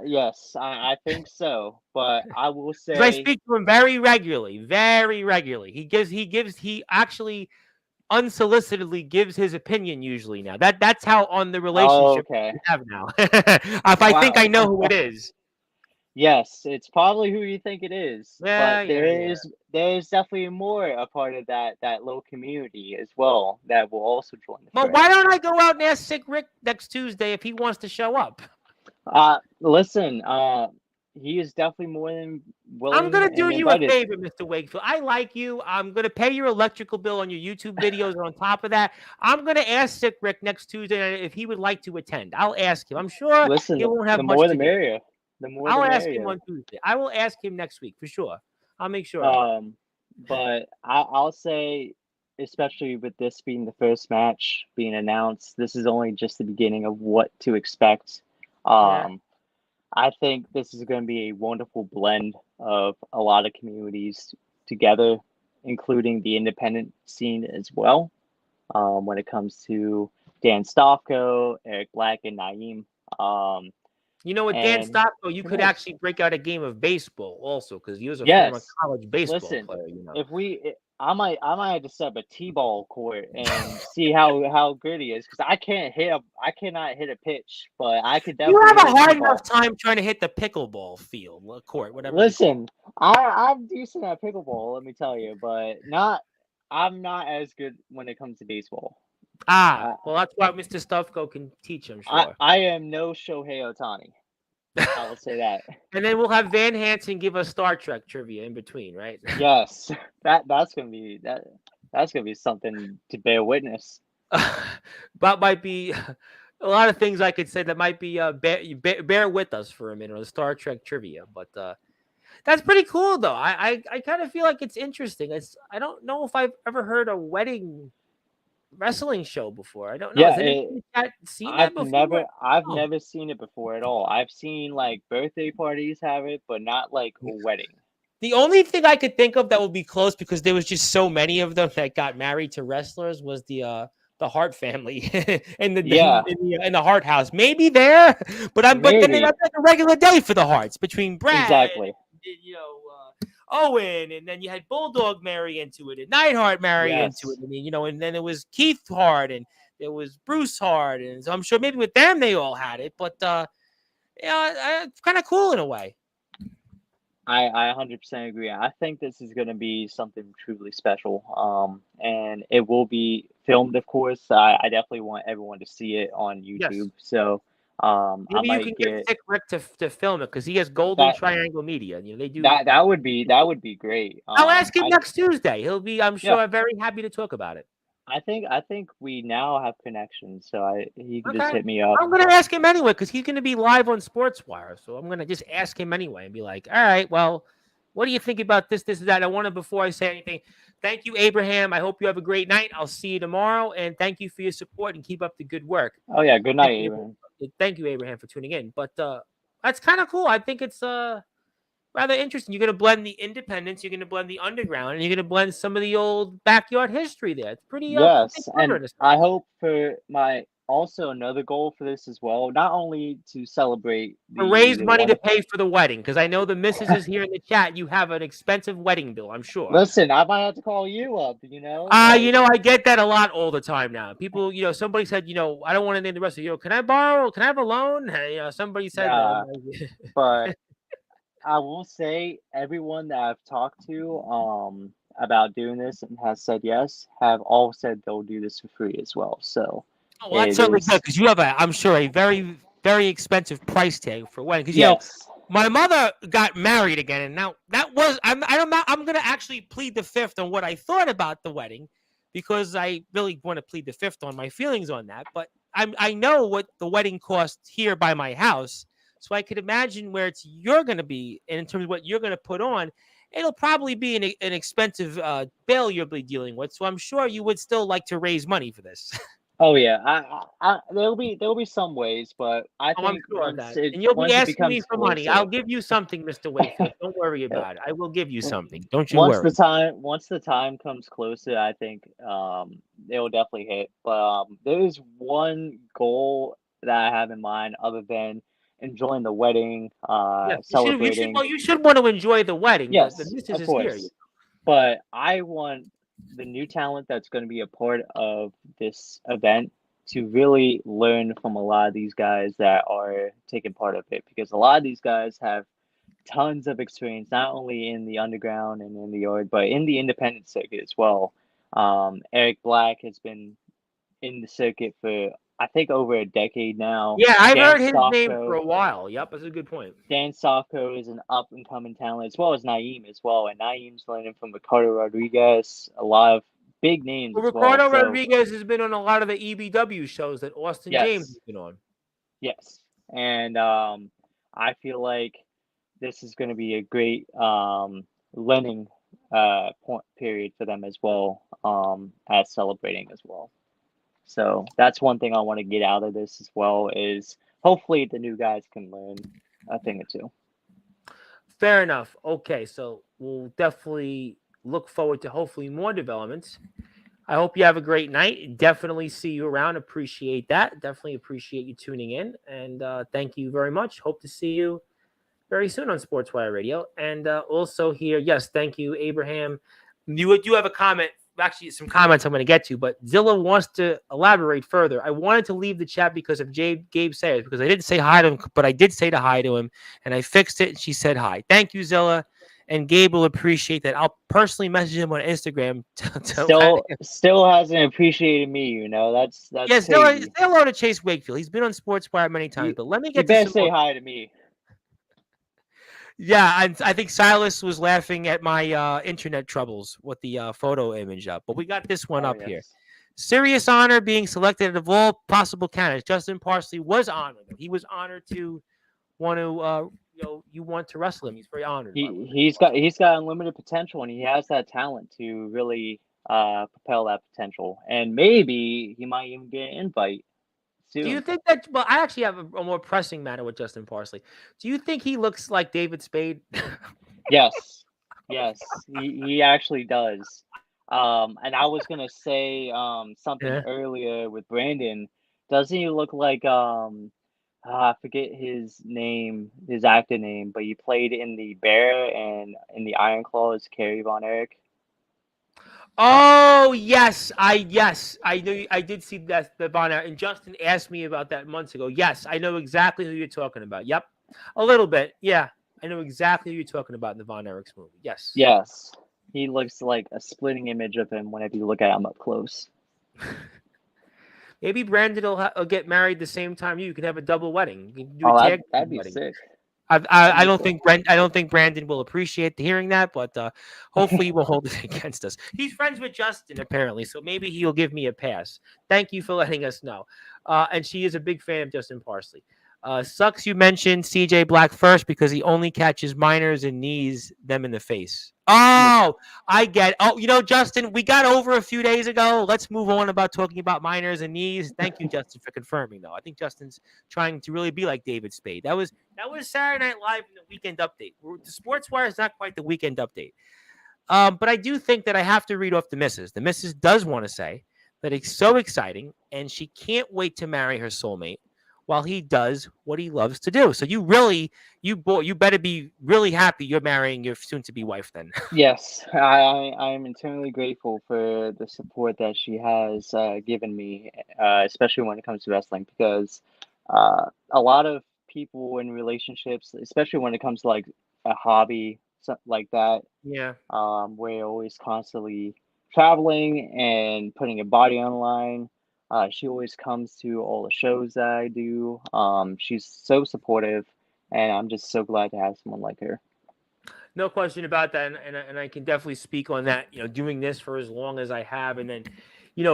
Yes, I think so. But I will say I speak to him very regularly. Very regularly. He actually unsolicitedly gives his opinion usually now. That's how on the relationship we have now. I think I know who it is. Yes, it's probably who you think it is, Yeah, but yeah, yeah. there's definitely more a part of that little community as well that will also join the Well, fray. why don't I go out and ask Sick Rick next Tuesday if he wants to show up? Listen, he is definitely more than I'm willing gonna do and you a invited. favor, Mr. Wakefield. I like you. I'm gonna pay your electrical bill on your YouTube videos. On top of that, I'm gonna ask Sick Rick next Tuesday night if he would like to attend. I'll ask him. I'm sure Listen, he won't have the much more the to do. merrier. The more the I'll ask him merrier. on Tuesday. I will ask him next week for sure. I'll make sure of it. But I'll say, especially with this being the first match being announced, this is only just the beginning of what to expect. Yeah. Um, I think this is going to be a wonderful blend of a lot of communities together, including the independent scene as well. When it comes to Dan Stavko, Eric Black, and Naeem. Um, You know, with Dan and Stocko, you who could knows? actually break out a game of baseball also because he was a former Yes. college baseball Listen, player. You know. I might have to set up a t-ball court and see how good he is because I cannot hit a pitch, but I could You definitely have hit a a hard enough t-ball. time trying to hit the pickleball field, court, whatever they call it. Listen, I'm decent at pickleball, let me tell you, but I'm not as good when it comes to baseball. Ah, I well, that's why Mr. Stufko can teach, I'm I, sure. I am no Shohei Ohtani. I will say that. And then we'll have Van Hansen give us Star Trek trivia in between, right? Yes, that's gonna be something to bear witness. That might be a lot of things I could say that might be bear with us for a minute on Star Trek trivia, but that's pretty cool though. I kind of feel like it's interesting. I don't know if I've ever heard a wedding wrestling show before. I don't know. Yeah, Has anybody in the chat seen that I've before? never I've Oh. never seen it before at all. I've seen like birthday parties have it, but not like a wedding. The only thing I could think of that would be close because there was just so many of them that got married to wrestlers was the Hart family in Yeah, the Hart house. Maybe there, but then maybe. that's like a regular day for the Harts between Brad Exactly. and Owen, and then you had Bulldog marry into it, and Neidhart marry into it, Yes. and then it was Keith Hart and there was Bruce Hart, and so I'm sure maybe with them they all had it, but it's kind of cool in a way. I 100% agree. I think this is going to be something truly special. And it will be filmed, of course. I definitely want everyone to see it on Yes. YouTube. So, I Maybe you can might get get Sick Rick to film it because he has Golden that. Triangle Media. They do. That would be great. I'll ask him next Tuesday. He'll be, I'm Yeah. sure, very happy to talk about it. I think we now have connections, so he could just Okay. hit me up. I'm gonna ask him anyway because he's gonna be live on Sportswire. So I'm gonna just ask him anyway and be like, "All right, well, what do you think about this, this, and that?" I want to before I say anything. Thank you, Abraham. I hope you have a great night. I'll see you tomorrow, and thank you for your support and keep up the good work. Oh yeah, good Thank night, you, Abraham. Abraham, for tuning in. But that's kind of cool. I think it's rather interesting. You're going to blend the independence, you're going to blend the underground, and you're going to blend some of the old backyard history there. It's pretty Yes, clever and in a I sense. hope for my also another goal for this as well, not only to celebrate To raise the money to wonderful. pay for the wedding, because I know the missus is here in the chat. You have an expensive wedding bill, I'm sure. Listen, I might have to call you up, like I get that a lot all the time now. People, somebody said, I don't want to name the rest of you. Can I have a loan? Somebody said that. nah, but I will say everyone that I've talked to about doing this and has said yes have all said they'll do this for free as well. So Oh, well, that's it certainly good is because you have I'm sure, a very, very expensive price tag for a wedding. Because yes. my mother got married again, and now that was I'm gonna actually plead the fifth on what I thought about the wedding, because I really want to plead the fifth on my feelings on that. But I know what the wedding cost here by my house, so I could imagine where you're gonna be, and in terms of what you're gonna put on. It'll probably be an expensive bill you'll be dealing with. So I'm sure you would still like to raise money for this. Oh yeah, there'll be some ways, but I Oh, I'm think sure of that. And you'll be once it asking me becomes for money. I'll closer, give you something, Mr. Wakefield. Don't worry about it. I will give you something. Don't you once worry. the time comes closer, I think it will definitely hit. But there is one goal that I have in mind other than enjoying the wedding, Yes, celebrating. you should want to enjoy the wedding. The Yes, missus of is here. course. But I want the new talent that's going to be a part of this event to really learn from a lot of these guys that are taking part of it, because a lot of these guys have tons of experience, not only in the underground and in the yard, but in the independent circuit as well. Eric Black has been in the circuit for I think over a decade now. Yeah, I've Dan heard his name for Sofko, a while. Yep, that's a good point. Dan Sofko is an up and coming talent, as well as Naeem as well. And Naeem's learning from Ricardo Rodriguez, a lot of big names Well, as well. Ricardo So Rodriguez has been on a lot of the EBW shows that Austin James has yes, been on. yes, and I feel like this is going to be a great learning point period for them as well, as celebrating as well. So that's one thing I want to get out of this as well is hopefully the new guys can learn a thing or two. Fair enough. Okay, so we'll definitely look forward to hopefully more developments. I hope you have a great night. Definitely see you around. Appreciate that. Definitely appreciate you tuning in. And thank you very much. Hope to see you very soon on Sportswire Radio. And also here, yes, thank you, Abraham. You do have a comment. Actually, some comments I'm going to get to, but Zilla wants to elaborate further. I wanted to leave the chat because of Gabe Sayers, because I didn't say hi to him, but I did say hi to him, and I fixed it, and she said hi. Thank you, Zilla, and Gabe will appreciate that. I'll personally message him on Instagram. Still hasn't appreciated me, you know. That's yes, crazy. say hello to Chase Wakefield. He's been on Sportswire many times, but let me You get better to say hi to me. Yeah, I think Silas was laughing at my internet troubles with the photo image up. But we got this one up here. Serious honor being selected of all possible candidates. Justin Parsley was honored. He was honored to want to, you want to wrestle him. He's very honored. He's got unlimited potential, and he has that talent to really propel that potential. And maybe he might even get an invite. Do you think that? Well, I actually have a more pressing matter with Justin Parsley. Do you think he looks like David Spade? Yes, he actually does. And I was gonna say something earlier with Brandon. Doesn't he look like I forget his name, his actor name, but he played in the Bear and in the Iron Claw as Kerry Von Erich. Oh yes, I knew I did see that the Von Erich, and Justin asked me about that months ago. Yes, I know exactly who you're talking about. Yep, a little bit. Yeah, I know exactly who you're talking about in the Von Erichs movie. Yes. Yes, he looks like a splitting image of him whenever you look at him up close. Maybe Brandon will get married the same time you can have a double wedding. You can do a tag that'd be wedding. sick. I don't think Brandon will appreciate hearing that, but hopefully he will hold it against us. He's friends with Justin apparently, so maybe he'll give me a pass. Thank you for letting us know. And she is a big fan of Justin Parsley. Sucks you mentioned CJ Black first because he only catches minors and knees them in the face. Oh, I get it. Oh, Justin, we got over a few days ago. Let's move on about talking about minors and knees. Thank you, Justin, for confirming, though. I think Justin's trying to really be like David Spade. That was Saturday Night Live in the Weekend Update. The Sportswire is not quite the Weekend Update. But I do think that I have to read off the missus. The missus does want to say that it's so exciting, and she can't wait to marry her soulmate while he does what he loves to do. So you better be really happy you're marrying your soon-to-be wife then. Yes, I'm eternally grateful for the support that she has given me, especially when it comes to wrestling, because a lot of people in relationships, especially when it comes to like a hobby, something like that, yeah, where you're always constantly traveling and putting your body on the line. She always comes to all the shows that I do. She's so supportive, and I'm just so glad to have someone like her. No question about that, and I can definitely speak on that. Doing this for as long as I have, and then,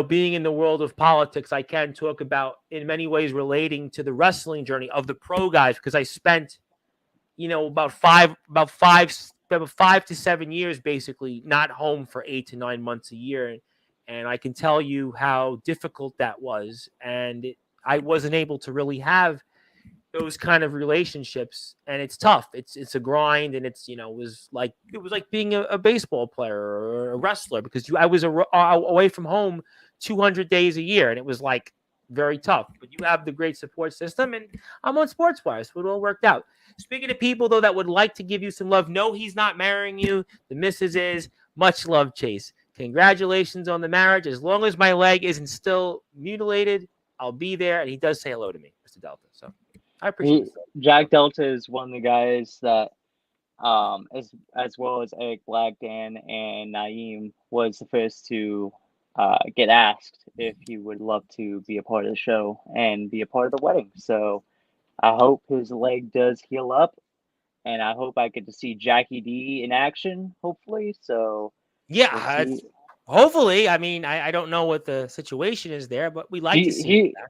being in the world of politics, I can talk about in many ways relating to the wrestling journey of the pro guys because I spent, about 5 to 7 years basically not home for 8 to 9 months a year. And I can tell you how difficult that was. And I wasn't able to really have those kind of relationships. And it's tough. It's a grind. And it was like being a baseball player or a wrestler because I was away from home 200 days a year. And it was like very tough. But you have the great support system. And I'm on Sportswire, so it all worked out. Speaking of people, though, that would like to give you some love, no, he's not marrying you. The missus is. Much love, Chase. Congratulations on the marriage. As long as my leg isn't still mutilated, I'll be there. And he does say hello to me, Mr. Delta. So I appreciate it. Jack Delta is one of the guys that as well as Eric Blackdan and Naeem was the first to get asked if he would love to be a part of the show and be a part of the wedding. So I hope his leg does heal up, and I hope I get to see Jackie D in action. Hopefully, so we'll Yeah, see. hopefully. I mean, I don't know what the situation is there, but we like to He see him he back.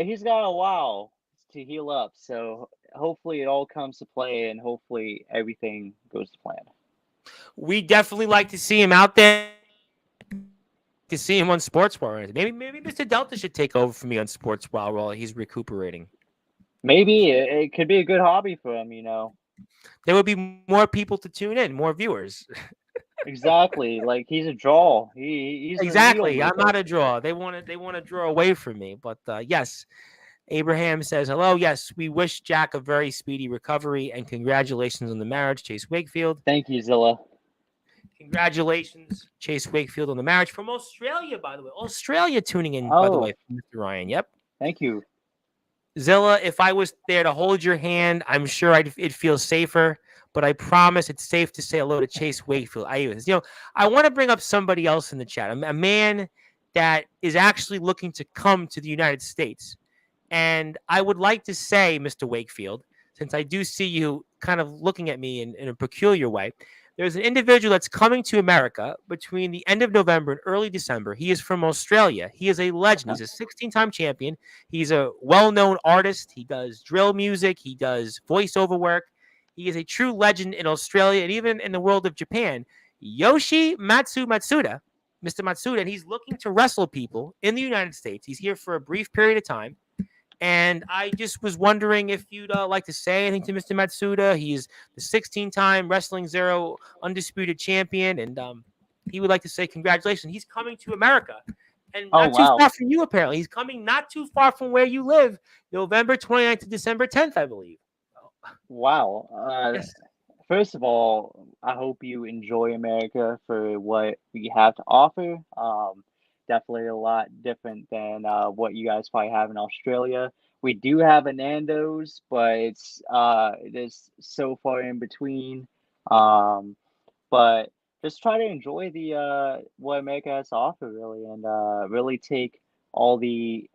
he's got a while to heal up. So hopefully it all comes to play, and hopefully everything goes to plan. We definitely like to see him out there. To see him on Sportswire. Maybe Mr. Delta should take over for me on Sportswire while he's recuperating. Maybe it could be a good hobby for him. There would be more people to tune in, more viewers. Exactly. Like he's a draw. He's the needle Exactly. I'm mover. not a draw. They want to draw away from me. But yes, Abraham says hello. Yes, we wish Jack a very speedy recovery and congratulations on the marriage, Chase Wakefield. Thank you, Zilla. Congratulations, Chase Wakefield, on the marriage from Australia, by the way. Australia tuning in, by the Oh, way, from Mr. Ryan. Yep. thank you. Zilla, if I was there to hold your hand, I'm sure it'd feel safer. But I promise it's safe to say hello to Chase Wakefield. I want to bring up somebody else in the chat, a man that is actually looking to come to the United States. And I would like to say, Mr. Wakefield, since I do see you kind of looking at me in a peculiar way, there's an individual that's coming to America between the end of November and early December. He is from Australia. He is a legend. Okay. He's a 16-time champion. He's a well-known artist. He does drill music. He does voiceover work. He is a true legend in Australia and even in the world of Japan. Yoshi Matsuda, Mr. Matsuda, and he's looking to wrestle people in the United States. He's here for a brief period of time. And I just was wondering if you'd like to say anything to Mr. Matsuda. He's the 16-time Wrestling Zero undisputed champion, and he would like to say congratulations. He's coming to America, and Oh, not too wow. far from you, apparently. He's coming not too far from where you live, November 29th to December 10th, I believe. Wow. Yes. First of all, I hope you enjoy America for what we have to offer. Definitely a lot different than what you guys probably have in Australia. We do have a Nando's, but it is so far in between. But just try to enjoy the what America has to offer, really, and really take all the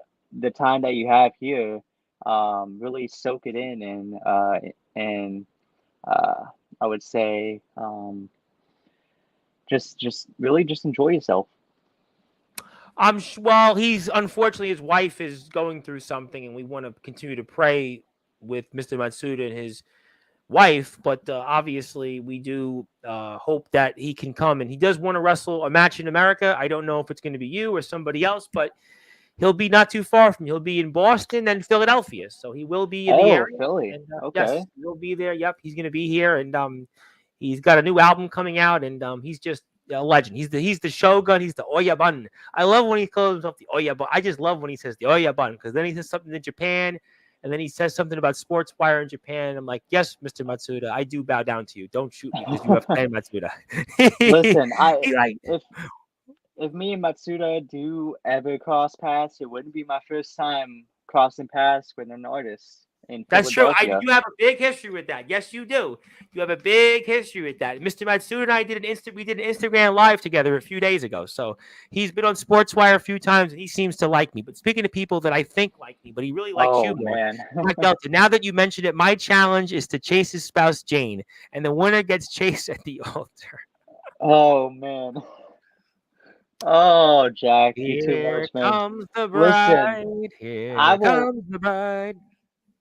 time that you have here. Really soak it in, and I would say just really just enjoy yourself. Well, he's unfortunately his wife is going through something, and we want to continue to pray with Mr. Matsuda and his wife. But obviously, we do hope that he can come, and he does want to wrestle a match in America. I don't know if it's going to be you or somebody else, but he'll be not too far from you. He'll be in Boston and Philadelphia, so he will be in the Oh, area. Philly. And, Okay. yes, he'll be there. Yep, he's going to be here, and he's got a new album coming out, and he's just a legend. He's the Shogun. He's the Oyabun. I love when he calls himself the Oyabun. I just love when he says the Oyabun, because then he says something in Japan, and then he says something about Sportswire in Japan. I'm like, yes, Mr. Matsuda, I do bow down to you. Don't shoot me because you have fan Matsuda. Listen, He's like, if me and Matsuda do ever cross paths, it wouldn't be my first time crossing paths with an artist in that's true. Philadelphia. You have a big history with that. Yes, you do. You have a big history with that. Mr. Matsuda and I did we did an Instagram live together a few days ago. So he's been on Sportswire a few times, and he seems to like me. But speaking of people that I think like me, but he really likes Oh you more. man. Black Delta, now that you mentioned it, my challenge is to chase his spouse Jane, and the winner gets chased at the altar. Oh man. Oh, Jack, you too Here much, man. comes the Listen, bride. Here I will comes the bride.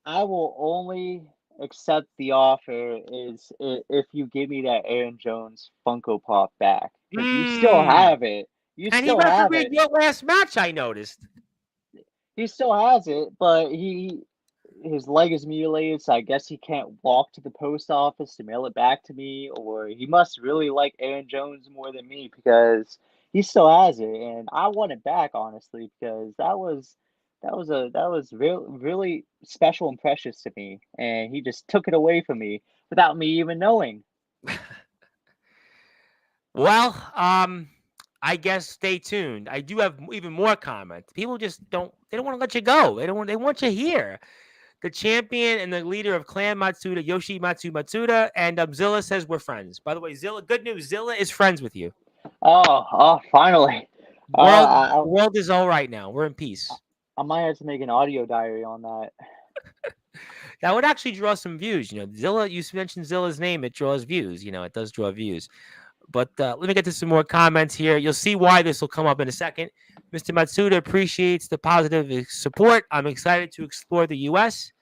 I will only accept the offer if you give me that Aaron Jones Funko Pop back, because you still have it. You And he still have refereed it. your last match, I noticed. He still has it, but his leg is mutilated, so I guess he can't walk to the post office to mail it back to me, or he must really like Aaron Jones more than me, because he still has it, and I want it back, honestly, because that was really special and precious to me, and he just took it away from me without me even knowing. Well, I guess stay tuned. I do have even more comments. People just don't want to let you go. They want you here. the champion and the leader of Clan Matsuda, Yoshimatsu Matsuda, and Zilla says we're friends. By the way, Zilla, good news. Zilla is friends with you. Finally. World is all right now. We're in peace. I might have to make an audio diary on that. That would actually draw some views. Zilla, you mentioned Zilla's name. It draws views. It does draw views. But let me get to some more comments here. You'll see why this will come up in a second. Mr. Matsuda appreciates the positive support. I'm excited to explore the U.S.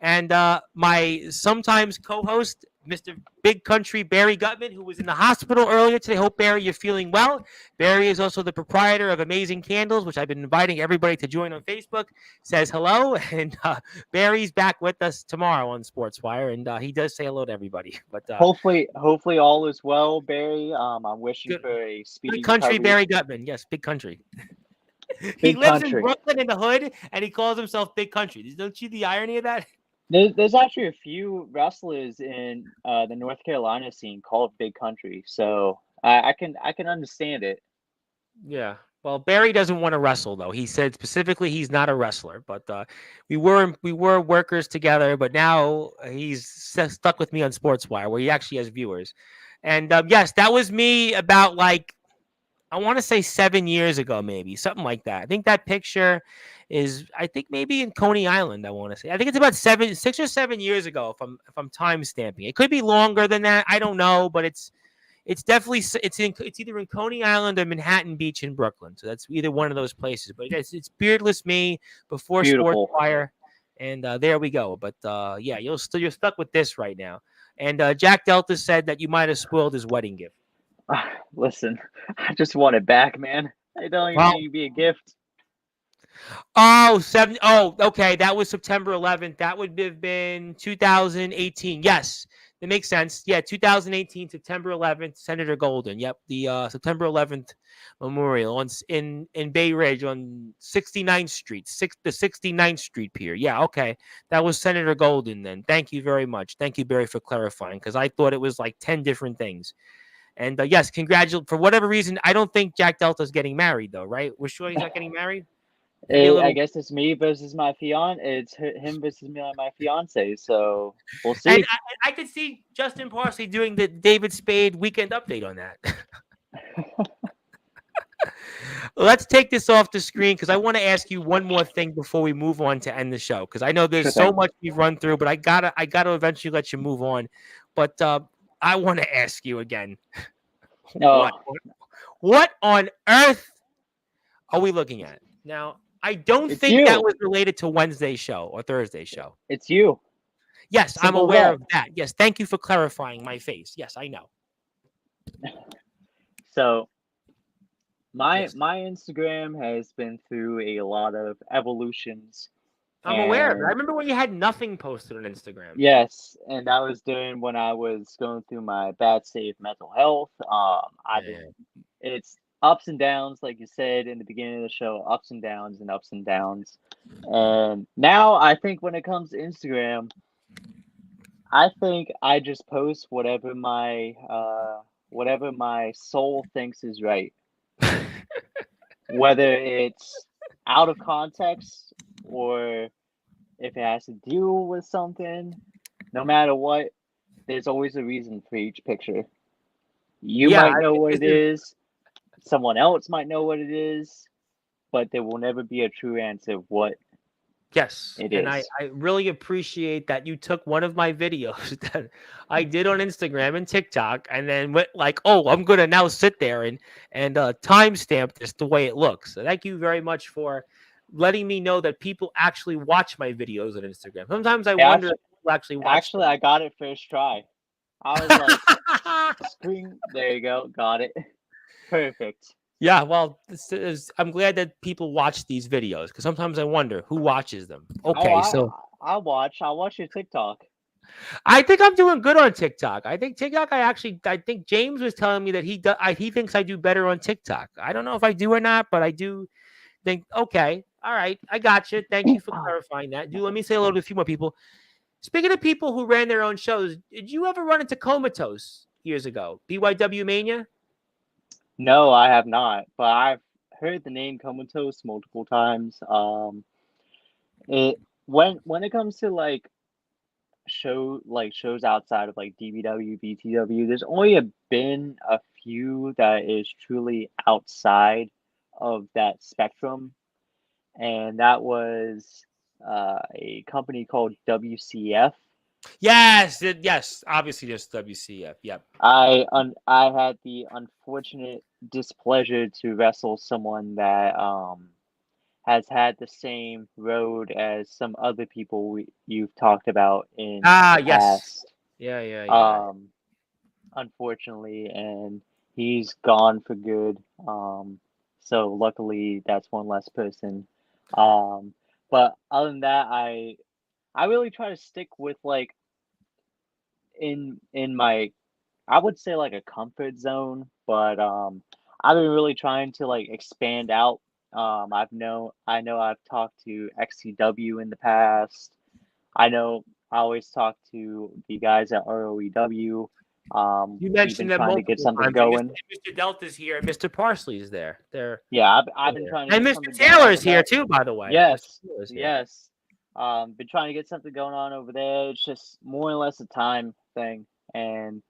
And my sometimes co-host, Mr. Big Country Barry Gutman, who was in the hospital earlier today. Hope, Barry, you're feeling well. Barry is also the proprietor of Amazing Candles, which I've been inviting everybody to join on Facebook. Says hello. And Barry's back with us tomorrow on Sportswire. And he does say hello to everybody. But hopefully all is well, Barry. I'm wishing for a speedy Big Country recovery. Barry Gutman. Yes, Big Country. He Big lives Country. in Brooklyn in the hood, and he calls himself Big Country. Don't you see the irony of that? There's actually a few wrestlers in the North Carolina scene called Big Country, so I can understand it. Yeah. Well, Barry doesn't want to wrestle, though. He said specifically he's not a wrestler. But we were workers together, but now he's stuck with me on Sportswire, where he actually has viewers. And yes, that was me about I want to say 7 years ago, maybe something like that. I think that picture is, maybe in Coney Island. I want to say, I think it's about 6 or 7 years ago. If I'm time stamping, it could be longer than that. I don't know, but it's definitely it's either in Coney Island or Manhattan Beach in Brooklyn. So that's either one of those places. But it's beardless me before Beautiful. Sportswire, and there we go. But yeah, you're stuck with this right now. And Jack Delta said that you might have spoiled his wedding gift. Listen, I just want it back, man. It don't even need to be a gift. Oh, okay. That was September 11th. That would have been 2018. Yes, that makes sense. Yeah, 2018, September 11th, Senator Golden. Yep, the September 11th memorial in Bay Ridge on 69th Street, the 69th Street Pier. Yeah, okay. That was Senator Golden then. Thank you very much. Thank you, Barry, for clarifying, because I thought it was like 10 different things. And yes, congratulations. For whatever reason, I don't think Jack Delta's getting married, though, right? We're sure he's not getting married? I guess it's me versus my fiance. It's him versus me and my fiance. So we'll see. And I could see Justin Parsley doing the David Spade weekend update on that. Let's take this off the screen, because I want to ask you one more thing before we move on to end the show, because I know there's so much we've run through, but I gotta eventually let you move on. But I want to ask you again. What on earth are we looking at now? I don't think that was related to Wednesday's show or Thursday's show. It's you. Yes, simple, I'm aware of that. Yes, thank you for clarifying my face. Yes, I know. So my Instagram has been through a lot of evolutions. I'm aware of it. I remember when you had nothing posted on Instagram. Yes, and that was during when I was going through my bad state of mental health. It's ups and downs, like you said in the beginning of the show, ups and downs and ups and downs. And now I think when it comes to Instagram, I think I just post whatever my soul thinks is right. Whether it's out of context or if it has to deal with something, no matter what, there's always a reason for each picture. You might know what it is. Someone else might know what it is, but there will never be a true answer of what it is. And I really appreciate that you took one of my videos that I did on Instagram and TikTok and then went like, oh, I'm going to now sit there and timestamp this the way it looks. So thank you very much for letting me know that people actually watch my videos on Instagram. Sometimes I wonder if people actually watch Actually, them. I got it first try. I was like, screen. There you go. Got it. Perfect. Yeah, well, I'm glad that people watch these videos, because sometimes I wonder who watches them. Okay, I'll watch your TikTok. I think I'm doing good on TikTok. I think TikTok. I think James was telling me that he thinks I do better on TikTok. I don't know if I do or not, but I do think. Okay, all right, I got you. Thank you for clarifying that. Let me say hello to a few more people. Speaking of people who ran their own shows, did you ever run into Comatose years ago? BYW Mania? No, I have not, but I've heard the name Comatose multiple times. when it comes to like shows outside of like DBW, BTW, there's only been a few that is truly outside of that spectrum, and that was a company called WCF. Yes, obviously just WCF. Yep. I had the unfortunate displeasure to wrestle someone that has had the same road as some other people you've talked about in the Yes. past. Yeah. Unfortunately, and he's gone for good. So luckily, that's one less person. But other than that, I really try to stick with like in my, I would say like a comfort zone, but I've been really trying to like expand out. I know I've talked to XCW in the past. I know I always talk to the guys at ROEW. You We've been mentioned them trying to get multiple something times. And going. Mr. Delta's here. Mr. Parsley's there. Yeah, I've been trying to And get Mr. something going on Taylor's with here that. too, by the way. Mr. Yes, Taylor's here. yes. Been trying to get something going on over there. It's just more or less a time thing, and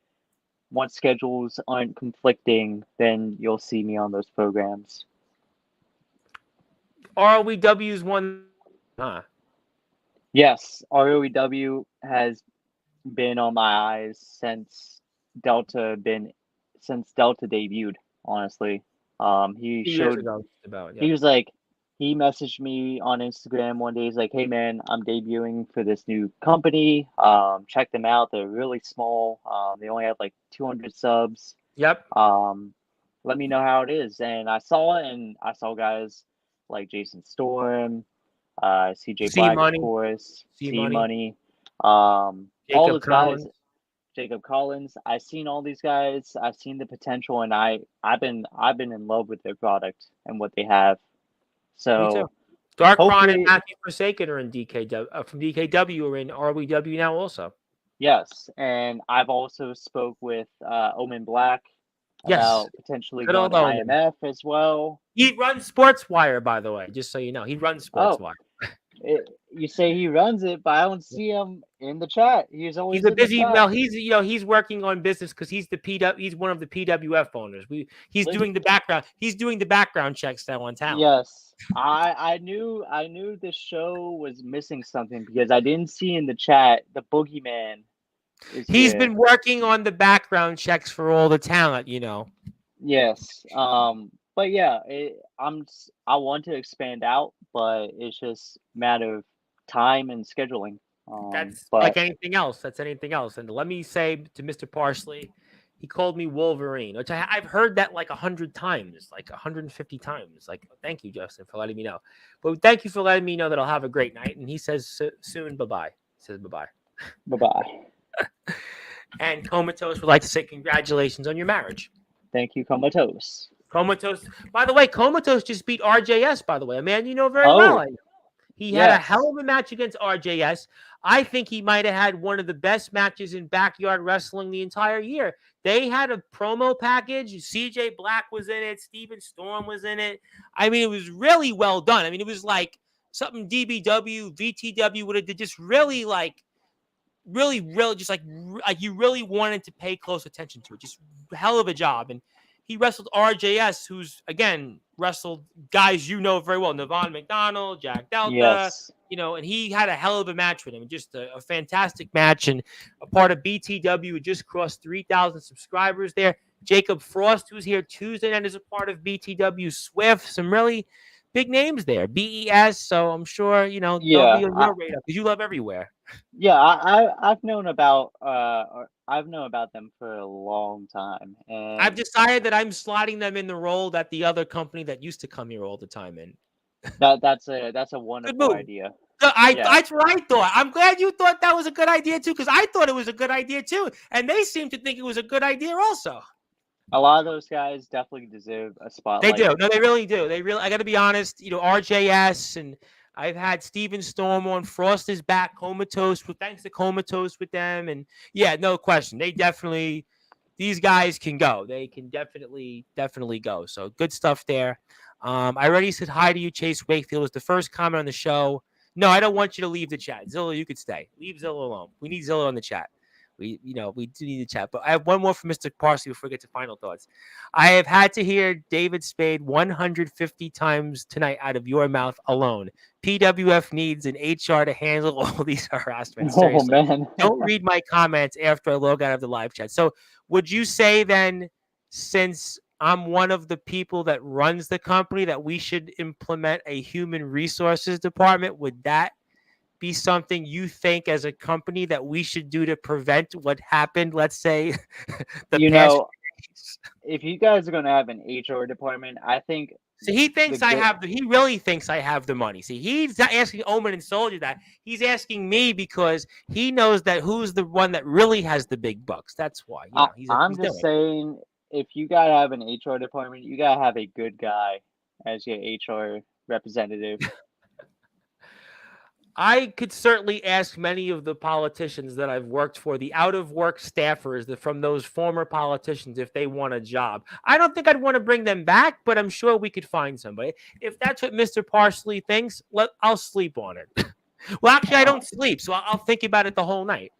once schedules aren't conflicting, then you'll see me on those programs. ROEW's one, huh? Yes, ROEW has been on my eyes since Delta debuted, honestly. He 2 years showed ago, just about. he Yep. was like he messaged me on Instagram one day. He's like, "Hey man, I'm debuting for this new company. Check them out. They're really small. They only have like 200 subs. Yep. Let me know how it is." And I saw it, and I saw guys like Jason Storm, CJ C Black, of Money. course, C C Money. Money, all Jacob those Collins. guys, Jacob Collins. I've seen all these guys. I've seen the potential, and I've been in love with their product and what they have. Me too. So Darkron and hopefully, Matthew Forsaken are in DKW. From DKW are in ROEW now also. yes. And I've also spoke with Omen Black Yes. about potentially Good going old to Omen. IMF as well. He runs Sportswire, by the way, just so you know. He runs Oh, Sportswire. you say he runs it, but I don't see him in the chat. He's always He's a in the busy. chat. Well, he's working on business because he's the PW. He's one of the PWF owners. He's doing the background. He's doing the background checks now on talent. Yes, I knew this show was missing something because I didn't see in the chat the boogeyman is He's here. been working on the background checks for all the talent. Yes. But yeah, I want to expand out, but it's just a matter of time and scheduling. That's But like anything else. That's anything else. And let me say to Mr. Parsley, he called me Wolverine, which I've heard that like 100 times, like 150 times. Like, thank you, Justin, for letting me know. But thank you for letting me know that I'll have a great night. And he says soon, bye-bye. He says bye-bye. bye-bye. And Comatose would like to say congratulations on your marriage. Thank you, Comatose. Comatose. By the way, Comatose just beat RJS, by the way. A man you know very well. He had a hell of a match against RJS. I think he might have had one of the best matches in backyard wrestling the entire year. They had a promo package. CJ Black was in it. Steven Storm was in it. I mean, it was really well done. I mean, it was like something DBW, VTW would have did, just really just like you really wanted to pay close attention to it. Just hell of a job. And he wrestled RJS, who's, again, wrestled guys you know very well, Navon McDonald, Jack Delta, and he had a hell of a match with him. Just a fantastic match, and a part of BTW who just crossed 3,000 subscribers there. Jacob Frost, who's here Tuesday night, is a part of BTW. Swift, some really big names there. BES, so I'm sure, they'll be on your radar because you love everywhere. Yeah, I've known about them for a long time, and I've decided that I'm slotting them in the role that the other company that used to come here all the time in. That's a wonderful idea. So that's what I thought. I'm glad you thought that was a good idea too, because I thought it was a good idea too, and they seem to think it was a good idea also. A lot of those guys definitely deserve a spotlight. They do. No, they really do. I got to be honest. RJS, and I've had Steven Storm on. Frost is back. Comatose. Thanks to Comatose with them, and yeah, no question. These guys can go. They can definitely go. So good stuff there. I already said hi to you. Chase Wakefield was the first comment on the show. No, I don't want you to leave the chat. Zillow, you could stay. Leave Zillow alone. We need Zillow in the chat. We do need to chat. But I have one more from Mr. Parsley before we get to final thoughts. I have had to hear David Spade 150 times tonight out of your mouth alone. PWF needs an HR to handle all these harassments. Oh Seriously. man. Don't read my comments after I log out of the live chat. So would you say then, since I'm one of the people that runs the company, that we should implement a human resources department? Would that be something you think as a company that we should do to prevent what happened, let's say, the You past know, if you guys are going to have an HR department, I think So he thinks the I good- have he really thinks I have the money. See, he's not asking Omen and Soldier that. He's asking me because he knows that who's the one that really has the big bucks. That's why. I'm He's just doing it. saying, if you gotta have an HR department, you gotta have a good guy as your HR representative. I could certainly ask many of the politicians that I've worked for, the out-of-work staffers from those former politicians, if they want a job. I don't think I'd want to bring them back, but I'm sure we could find somebody. If that's what Mr. Parsley thinks, I'll sleep on it. Well, actually, I don't sleep, so I'll think about it the whole night.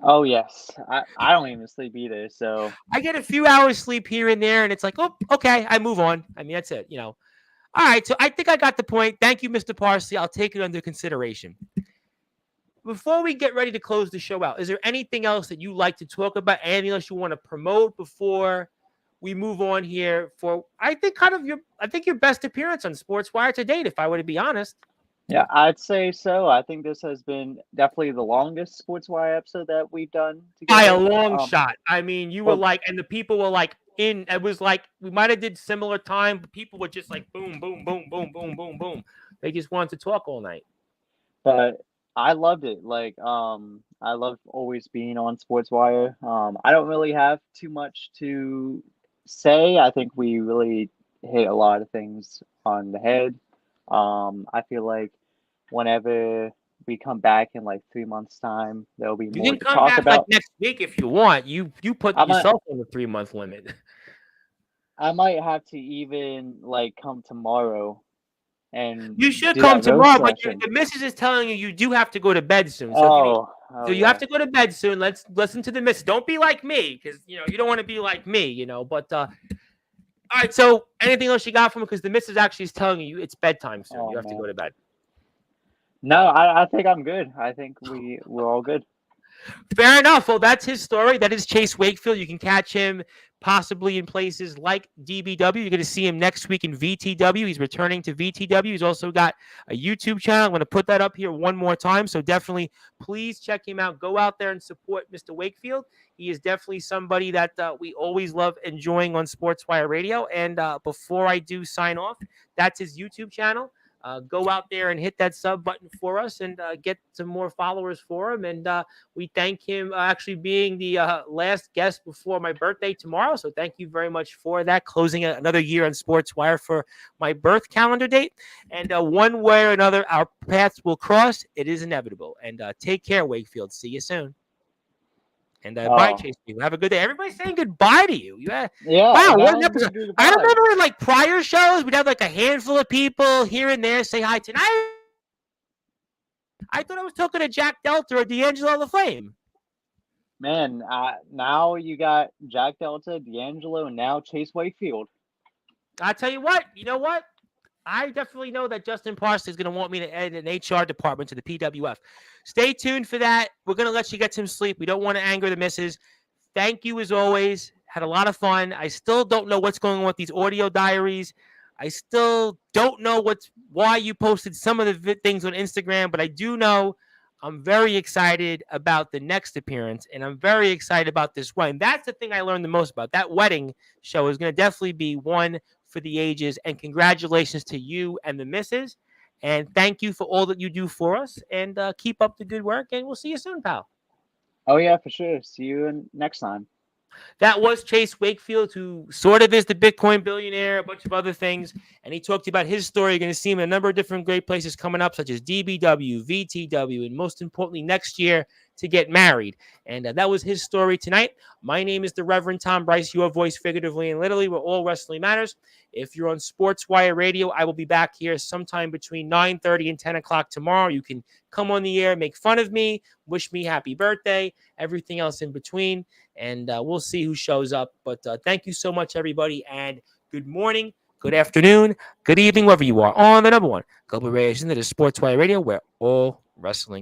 Oh yes, I don't even sleep either. So I get a few hours sleep here and there, and it's like, oh, okay, I move on. I mean, that's it, All right, so I think I got the point. Thank you, Mr. Parsley. I'll take it under consideration. Before we get ready to close the show out, is there anything else that you like to talk about? Anything else you want to promote before we move on here? For I think your best appearance on Sportswire to date, if I were to be honest. yeah, I'd say so. I think this has been definitely the longest Sportswire episode that we've done together. By a long shot. I mean, you were well- like, and the people were like it was like we might have did similar time, but people were just like boom, boom, boom, boom, boom, boom, boom. They just wanted to talk all night. But I loved it. Like, I love always being on Sportswire. I don't really have too much to say. I think we really hit a lot of things on the head. I feel like whenever we come back in like 3 months' time, there'll be You more can to come talk back about. like next week if you want. You put yourself on the 3-month limit. I might have to even like come tomorrow. And You should do come that roast tomorrow, but session. the missus is telling you do have to go to bed soon. So, so you have to go to bed soon. Let's listen to the missus. Don't be like me, because you don't want to be like me, But all right. So anything else you got from it? Because the missus actually is telling you it's bedtime soon. You have to go to bed. No, I think I'm good. I think we're all good. Fair enough. Well, that's his story. That is Chase Wakefield. You can catch him possibly in places like DBW. You're going to see him next week in VTW. He's returning to VTW. He's also got a YouTube channel. I'm going to put that up here one more time. So definitely, please check him out. Go out there and support Mr. Wakefield. He is definitely somebody that we always love enjoying on Sportswire Radio. And before I do sign off, that's his YouTube channel. Go out there and hit that sub button for us and get some more followers for him. And we thank him actually being the last guest before my birthday tomorrow. So thank you very much for that. Closing another year on Sportswire for my birth calendar date. And one way or another, our paths will cross. It is inevitable. And take care, Wakefield. See you soon. And bye, Chase. Have a good day. Everybody's saying goddbye to you. Yeah. Wow. What an episode. I remember in like prior shows, we'd have like a handful of people here and there say hi. Tonight, I thought I was talking to Jack Delta or D'Angelo LaFlame. Man, now you got Jack Delta, D'Angelo, and now Chase Wakefield. I tell you what. You know what? I definitely know that Justin Parsley is going to want me to add an HR department to the PWF. Stay tuned for that. We're going to let you get some sleep. We don't want to anger the missus. Thank you as always. Had a lot of fun. I still don't know what's going on with these audio diaries. I still don't know why you posted some of the things on Instagram, but I do know I'm very excited about the next appearance, and I'm very excited about this one. And that's the thing I learned the most about. That wedding show is going to definitely be one for the ages, and congratulations to you and the missus, and thank you for all that you do for us, and keep up the good work, and we'll see you soon, pal. Oh yeah, for sure. See you next time. That was Chase Wakefield, who sort of is the Bitcoin billionaire, a bunch of other things, and he talked about his story. You're going to see him in a number of different great places coming up, such as DBW, VTW, and most importantly, next year, to get married. And that was his story tonight. My name is the Reverend Tom Bryce, your voice figuratively and literally, where all wrestling matters. If you're on Sportswire Radio, I will be back here sometime between 9:30 and 10 o'clock tomorrow. You can come on the air, make fun of me, wish me happy birthday, everything else in between, and we'll see who shows up. But thank you so much, everybody, and good morning, good afternoon, good evening, wherever you are on the number one global radio station that is Sportswire Radio, where all wrestling